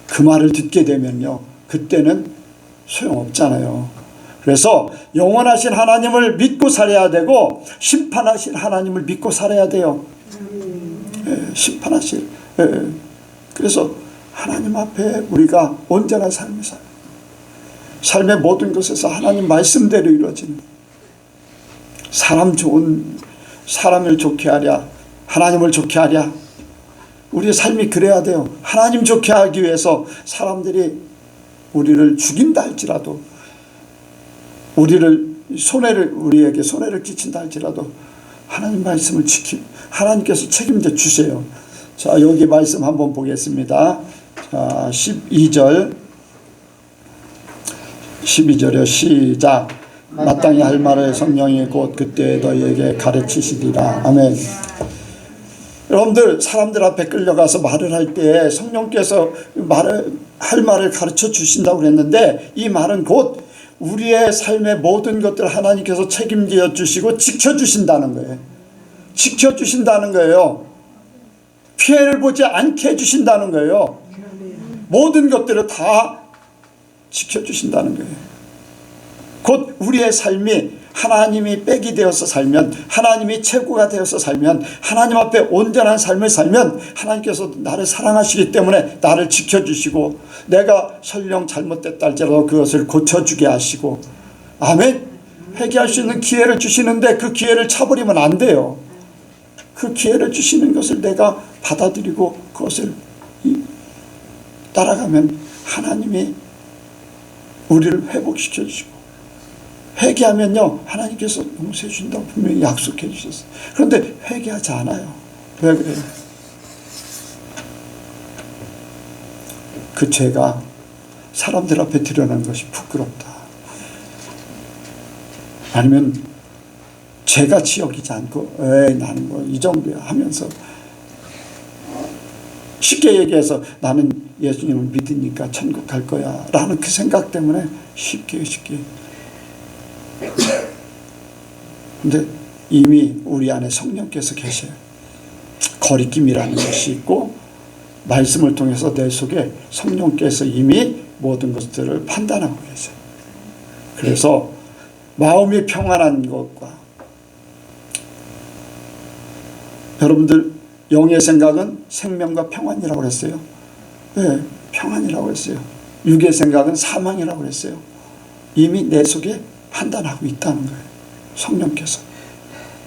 그 말을 듣게 되면요, 그때는 소용없잖아요. 그래서 영원하신 하나님을 믿고 살아야 되고 심판하신 하나님을 믿고 살아야 돼요. 심판하실. 그래서 하나님 앞에 우리가 온전한 삶을 살아요. 삶의 모든 것에서 하나님 말씀대로 이루어지는, 사람을 좋게 하랴, 하나님을 좋게 하랴, 우리의 삶이 그래야 돼요. 하나님 좋게 하기 위해서 사람들이 우리를 죽인다 할지라도, 우리에게 손해를 끼친다 할지라도 하나님 말씀을 하나님께서 책임져 주세요. 자, 여기 말씀 한번 보겠습니다. 자, 12절에 시작. 마땅히 할 말을 성령이 곧 그때 너희에게 가르치시리라. 아멘. 여러분들 사람들 앞에 끌려가서 말을 할 때 성령께서 할 말을 가르쳐 주신다고 그랬는데, 이 말은 곧 우리의 삶의 모든 것들을 하나님께서 책임져 주시고 지켜주신다는 거예요. 지켜주신다는 거예요. 피해를 보지 않게 해주신다는 거예요. 모든 것들을 다 지켜주신다는 거예요. 곧 우리의 삶이 하나님이 백이 되어서 살면, 하나님이 최고가 되어서 살면, 하나님 앞에 온전한 삶을 살면 하나님께서 나를 사랑하시기 때문에 나를 지켜주시고, 내가 설령 잘못됐다 할지라도 그것을 고쳐주게 하시고, 아멘. 회개할 수 있는 기회를 주시는데 그 기회를 차버리면 안 돼요. 그 기회를 주시는 것을 내가 받아들이고 그것을 따라가면 하나님이 우리를 회복시켜 주시고, 회개하면요 하나님께서 용서해 준다고 분명히 약속해 주셨어요. 그런데 회개하지 않아요. 왜 그래요? 그 죄가 사람들 앞에 드러나는 것이 부끄럽다, 아니면 죄같이 여기지 않고 에이 나는 뭐 이 정도야 하면서, 쉽게 얘기해서 나는 예수님을 믿으니까 천국 갈 거야 라는 그 생각 때문에 쉽게 근데 이미 우리 안에 성령께서 계셔요. 거리낌이라는 것이 있고, 말씀을 통해서 내 속에 성령께서 이미 모든 것들을 판단하고 계세요. 그래서 마음이 평안한 것과, 여러분들 영의 생각은 생명과 평안이라고 그랬어요. 네, 평안이라고 했어요. 육의 생각은 사망이라고 그랬어요. 이미 내 속에 판단하고 있다는 거예요, 성령께서.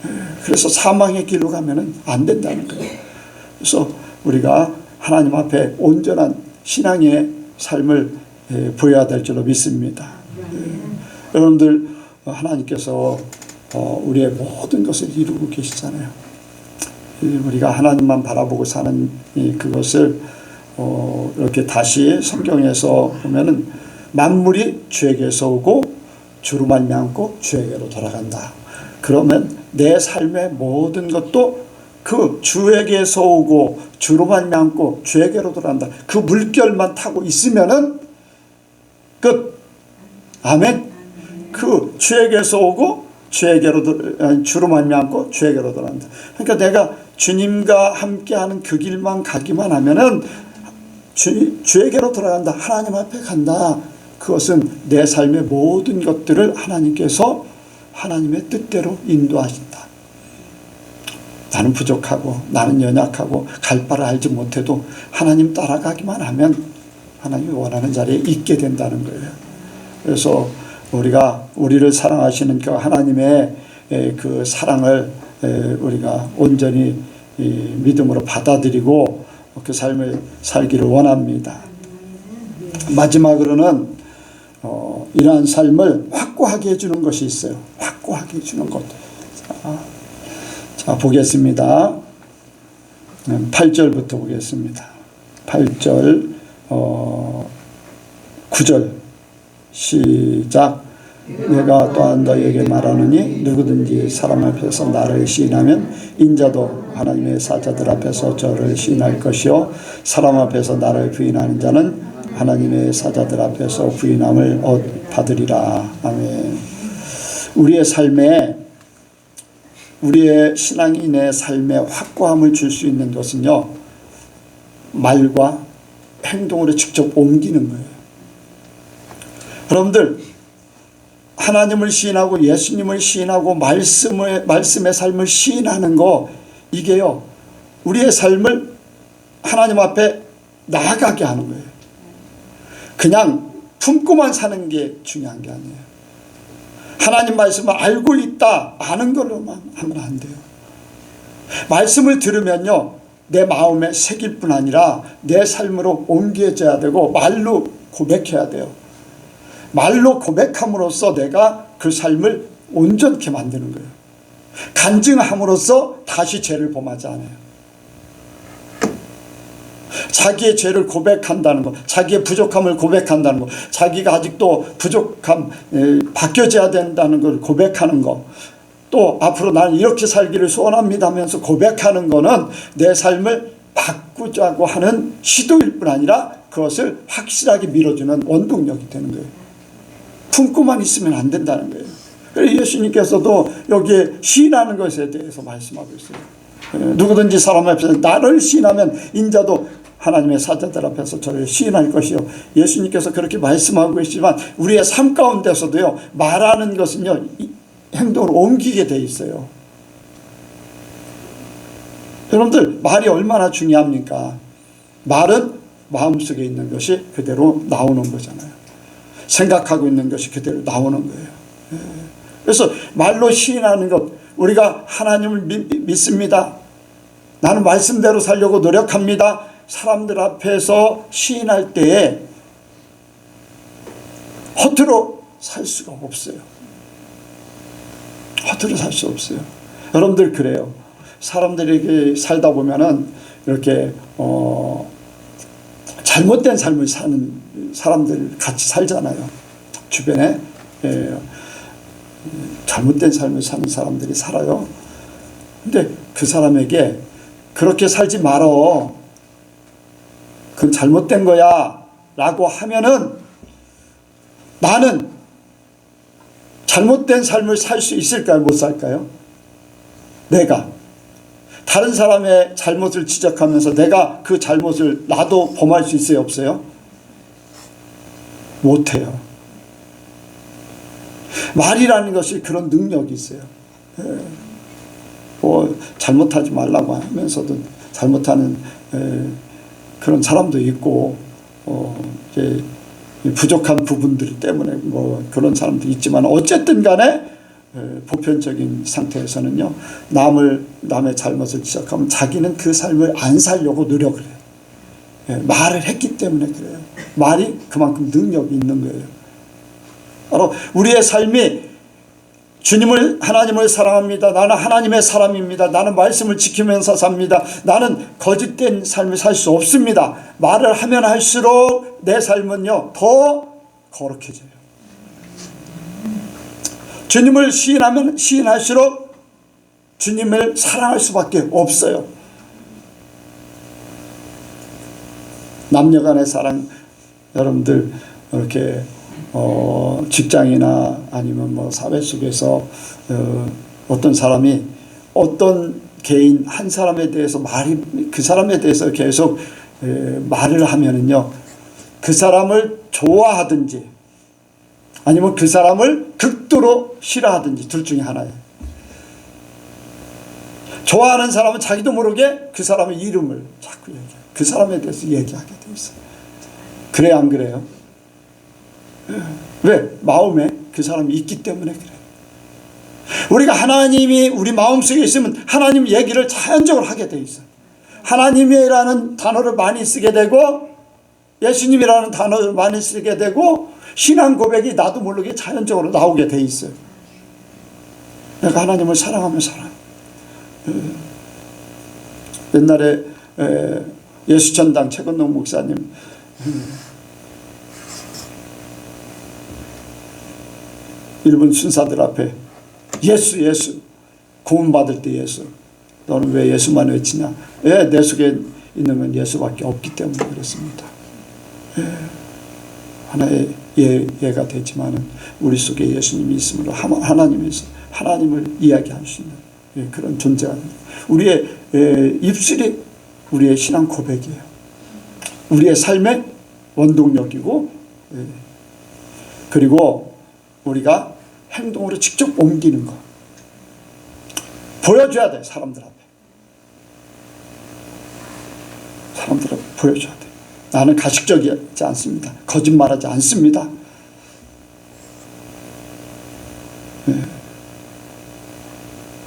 네, 그래서 사망의 길로 가면은 안 된다는 거예요. 그래서 우리가 하나님 앞에 온전한 신앙의 삶을 보여야 될 줄로 믿습니다. 여러분들 하나님께서 우리의 모든 것을 이루고 계시잖아요. 우리가 하나님만 바라보고 사는 그것을 이렇게 다시 성경에서 보면은 만물이 주에게서 오고 주로 말미암고 주에게로 돌아간다. 그러면 내 삶의 모든 것도 그 주에게서 오고 주로 말미암고 주에게로 돌아간다. 그 물결만 타고 있으면은 끝. 아멘. 그 주에게서 오고 주로 말미암고 주에게로 돌아간다. 그러니까 내가 주님과 함께하는 그 길만 가기만 하면은 주에게로 돌아간다. 하나님 앞에 간다. 그것은 내 삶의 모든 것들을 하나님께서 하나님의 뜻대로 인도하신다. 나는 부족하고 나는 연약하고 갈 바를 알지 못해도 하나님 따라가기만 하면 하나님이 원하는 자리에 있게 된다는 거예요. 그래서 우리가 우리를 사랑하시는 그 하나님의 그 사랑을 우리가 온전히 믿음으로 받아들이고 그 삶을 살기를 원합니다. 마지막으로는 이러한 삶을 확고하게 해주는 것이 있어요. 확고하게 해주는 것. 자, 보겠습니다. 8절부터 보겠습니다. 8절 9절 시작. 내가 또한 너희에게 말하노니 누구든지 사람 앞에서 나를 시인하면 인자도 하나님의 사자들 앞에서 저를 시인할 것이요 사람 앞에서 나를 부인하는 자는 하나님의 사자들 앞에서 부인함을 받으리라. 아멘. 우리의 삶에, 우리의 신앙인의 삶에 확고함을 줄 수 있는 것은요, 말과 행동으로 직접 옮기는 거예요. 여러분들 하나님을 시인하고 예수님을 시인하고 말씀의 삶을 시인하는 거, 이게요 우리의 삶을 하나님 앞에 나아가게 하는 거예요. 그냥 품고만 사는 게 중요한 게 아니에요. 하나님 말씀을 알고 있다, 아는 걸로만 하면 안 돼요. 말씀을 들으면요 내 마음에 새길 뿐 아니라 내 삶으로 옮겨져야 되고 말로 고백해야 돼요. 말로 고백함으로써 내가 그 삶을 온전케 만드는 거예요. 간증함으로써 다시 죄를 범하지 않아요. 자기의 죄를 고백한다는 것, 자기의 부족함을 고백한다는 것, 자기가 아직도 부족함, 바뀌어져야 된다는 걸 고백하는 것, 또 앞으로 나는 이렇게 살기를 소원합니다 하면서 고백하는 것은 내 삶을 바꾸자고 하는 시도일 뿐 아니라 그것을 확실하게 밀어주는 원동력이 되는 거예요. 품고만 있으면 안 된다는 거예요. 그래서 예수님께서도 여기에 시인하는 것에 대해서 말씀하고 있어요. 누구든지 사람 앞에서 나를 시인하면 인자도 하나님의 사자들 앞에서 저를 시인할 것이요. 예수님께서 그렇게 말씀하고 계시지만 우리의 삶 가운데서도요, 말하는 것은요, 행동으로 옮기게 돼 있어요. 여러분들, 말이 얼마나 중요합니까? 말은 마음속에 있는 것이 그대로 나오는 거잖아요. 생각하고 있는 것이 그대로 나오는 거예요. 그래서 말로 시인하는 것, 우리가 하나님을 믿습니다. 나는 말씀대로 살려고 노력합니다. 사람들 앞에서 시인할 때에 허투루 살 수가 없어요. 허투루 살 수 없어요. 여러분들 그래요. 사람들에게 살다 보면은 이렇게 잘못된 삶을 사는 사람들 같이 살잖아요. 주변에 잘못된 삶을 사는 사람들이 살아요. 근데 그 사람에게 그렇게 살지 말어, 그건 잘못된 거야 라고 하면은 나는 잘못된 삶을 살 수 있을까요? 못 살까요? 내가 다른 사람의 잘못을 지적하면서 내가 그 잘못을 나도 범할 수 있어요? 없어요? 못해요. 말이라는 것이 그런 능력이 있어요. 잘못하지 말라고 하면서도 잘못하는 그런 사람도 있고, 이제 부족한 부분들 때문에 뭐 그런 사람도 있지만, 어쨌든 간에 보편적인 상태에서는요, 남의 잘못을 지적하면 자기는 그 삶을 안 살려고 노력을 해요. 말을 했기 때문에 그래요. 말이 그만큼 능력이 있는 거예요. 바로 우리의 삶이 하나님을 사랑합니다. 나는 하나님의 사람입니다. 나는 말씀을 지키면서 삽니다. 나는 거짓된 삶을 살 수 없습니다. 말을 하면 할수록 내 삶은요, 더 거룩해져요. 주님을 시인하면 시인할수록 주님을 사랑할 수밖에 없어요. 남녀 간의 사랑, 여러분들 이렇게 직장이나 아니면 뭐 사회 속에서 어떤 사람이 어떤 개인 한 사람에 대해서 그 사람에 대해서 계속 말을 하면은요, 그 사람을 좋아하든지 아니면 그 사람을 극도로 싫어하든지 둘 중에 하나예요. 좋아하는 사람은 자기도 모르게 그 사람의 이름을 자꾸 얘기해요. 그 사람에 대해서 얘기하게 돼 있어요. 그래요, 안 그래요? 왜? 마음에 그 사람이 있기 때문에 그래요. 우리가 하나님이 우리 마음속에 있으면 하나님 얘기를 자연적으로 하게 돼 있어요. 하나님이라는 단어를 많이 쓰게 되고, 예수님이라는 단어를 많이 쓰게 되고, 신앙 고백이 나도 모르게 자연적으로 나오게 돼 있어요. 내가 하나님을 사랑하면 살아요. 옛날에 예수전당 최건동 목사님 일본 순사들 앞에 예수 구원받을 때 예수, 너는 왜 예수만 외치냐? 내 속에 있는 건 예수밖에 없기 때문에 그렇습니다. 하나의 예가 되지만은 우리 속에 예수님이 있으므로 하나님을 이야기할 수 있는 그런 존재가 됩니다. 우리의 입술이 우리의 신앙 고백이에요. 우리의 삶의 원동력이고, 그리고 우리가 행동으로 직접 옮기는 거 보여줘야 돼. 사람들 앞에 보여줘야 돼. 나는 가식적이지 않습니다. 거짓말하지 않습니다.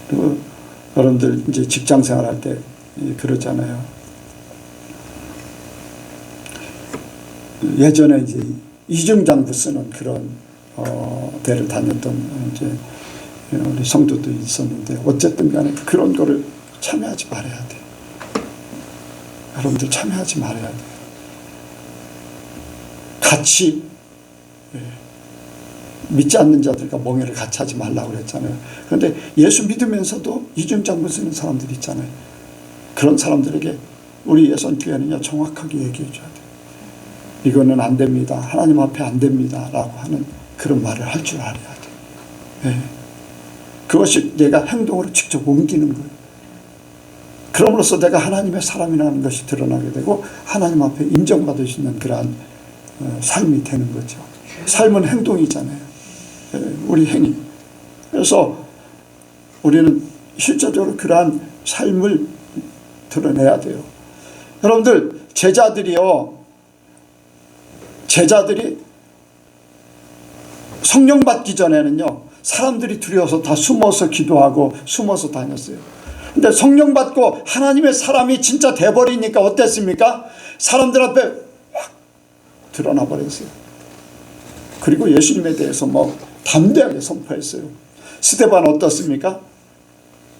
그리고 여러분들 이제 직장 생활할 때 그러잖아요. 예전에 이제 이중장부 쓰는 그런 대를 다녔던 이제 우리 성도도 있었는데, 어쨌든 간에 그런 거를 참여하지 말아야 돼. 여러분들 참여하지 말아야 돼. 같이 믿지 않는 자들과 멍해를 같이 하지 말라고 그랬잖아요. 그런데 예수 믿으면서도 이중장부 쓰는 사람들이 있잖아요. 그런 사람들에게 우리 예선교회는요, 정확하게 얘기해 줘야 돼. 이거는 안 됩니다. 하나님 앞에 안 됩니다. 라고 하는 그런 말을 할 줄 알아야 돼. 그것이 내가 행동으로 직접 옮기는 거예요. 그럼으로써 내가 하나님의 사람이라는 것이 드러나게 되고 하나님 앞에 인정받을 수 있는 그러한 삶이 되는 거죠. 삶은 행동이잖아요. 우리 행위. 그래서 우리는 실제적으로 그러한 삶을 드러내야 돼요. 여러분들, 제자들이 성령 받기 전에는요, 사람들이 두려워서 다 숨어서 기도하고 숨어서 다녔어요. 근데 성령 받고 하나님의 사람이 진짜 돼버리니까 어땠습니까? 사람들 앞에 확 드러나 버렸어요. 그리고 예수님에 대해서 담대하게 선포했어요. 스데반 어떻습니까?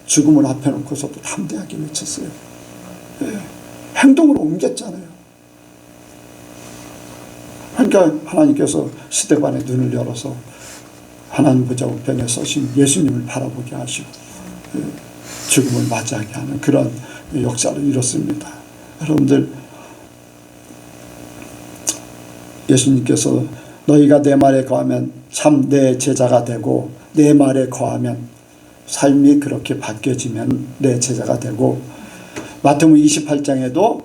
죽음을 앞에 놓고서도 담대하게 외쳤어요. 행동으로 옮겼잖아요. 그러니까 하나님께서 스데반의 눈을 열어서 하나님 보좌 우편에 서신 예수님을 바라보게 하시고 죽음을 맞이하게 하는 그런 역사를 이뤘습니다. 여러분들, 예수님께서 너희가 내 말에 거하면 참 내 제자가 되고 내 말에 거하면 삶이 그렇게 바뀌어지면 내 제자가 되고, 마태복음 28장에도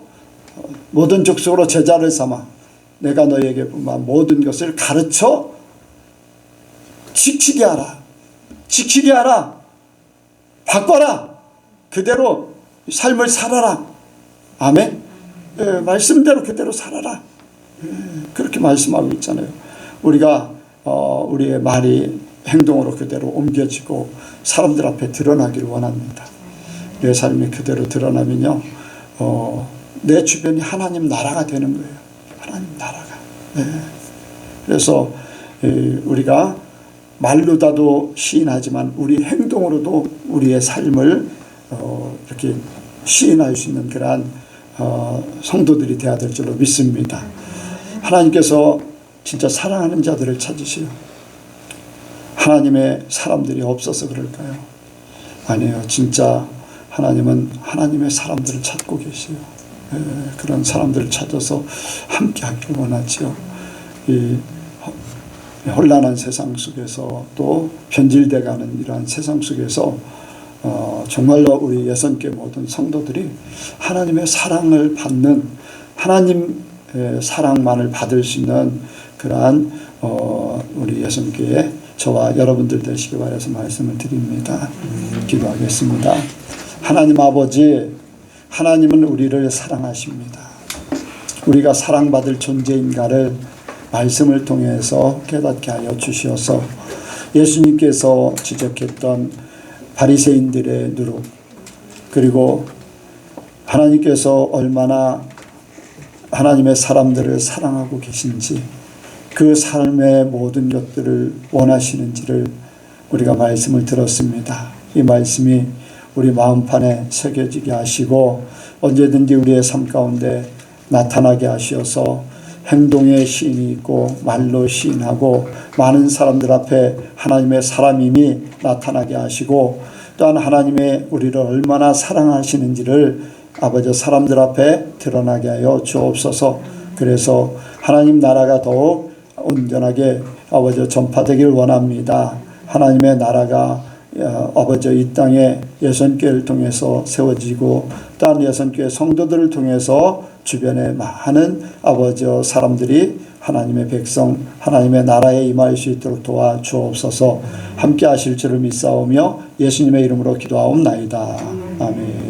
모든 족속으로 제자를 삼아 내가 너희에게 모든 것을 가르쳐 지키게 하라. 바꿔라. 그대로 삶을 살아라. 아멘. 말씀대로 그대로 살아라. 그렇게 말씀하고 있잖아요. 우리가 우리의 말이 행동으로 그대로 옮겨지고 사람들 앞에 드러나기를 원합니다. 내 삶이 그대로 드러나면요, 내 주변이 하나님 나라가 되는 거예요. 하나님 나라가. 그래서 우리가 말로다도 시인하지만 우리 행동으로도 우리의 삶을 이렇게 시인할 수 있는 그러한 성도들이 되어야 될 줄로 믿습니다. 하나님께서 진짜 사랑하는 자들을 찾으시오. 하나님의 사람들이 없어서 그럴까요? 아니에요. 진짜 하나님은 하나님의 사람들을 찾고 계시오. 그런 사람들을 찾아서 함께 하기를 원하지요. 이 혼란한 세상 속에서 또 변질돼가는 이러한 세상 속에서 정말로 우리 예선교 모든 성도들이 하나님의 사랑을 받는, 하나님의 사랑만을 받을 수 있는 그러한 우리 예선교의 저와 여러분들 되시기 바라서 말씀을 드립니다. 기도하겠습니다. 하나님 아버지, 하나님은 우리를 사랑하십니다. 우리가 사랑받을 존재인가를 말씀을 통해서 깨닫게 하여 주시어서 예수님께서 지적했던 바리새인들의 누룩, 그리고 하나님께서 얼마나 하나님의 사람들을 사랑하고 계신지, 그 삶의 모든 것들을 원하시는지를 우리가 말씀을 들었습니다. 이 말씀이 우리 마음판에 새겨지게 하시고 언제든지 우리의 삶 가운데 나타나게 하시어서 행동의 시인이 있고 말로 시인하고 많은 사람들 앞에 하나님의 사람임이 나타나게 하시고, 또한 하나님의 우리를 얼마나 사랑하시는지를 아버지 사람들 앞에 드러나게 하여 주옵소서. 그래서 하나님 나라가 더욱 온전하게 아버지 전파되길 원합니다. 하나님의 나라가 아버지 이 땅에 예선교회를 통해서 세워지고 또한 예선교회 성도들을 통해서 주변에 많은 아버지 사람들이 하나님의 백성, 하나님의 나라에 임할 수 있도록 도와 주옵소서. 함께 하실 줄을 믿사오며 예수님의 이름으로 기도하옵나이다. 아멘.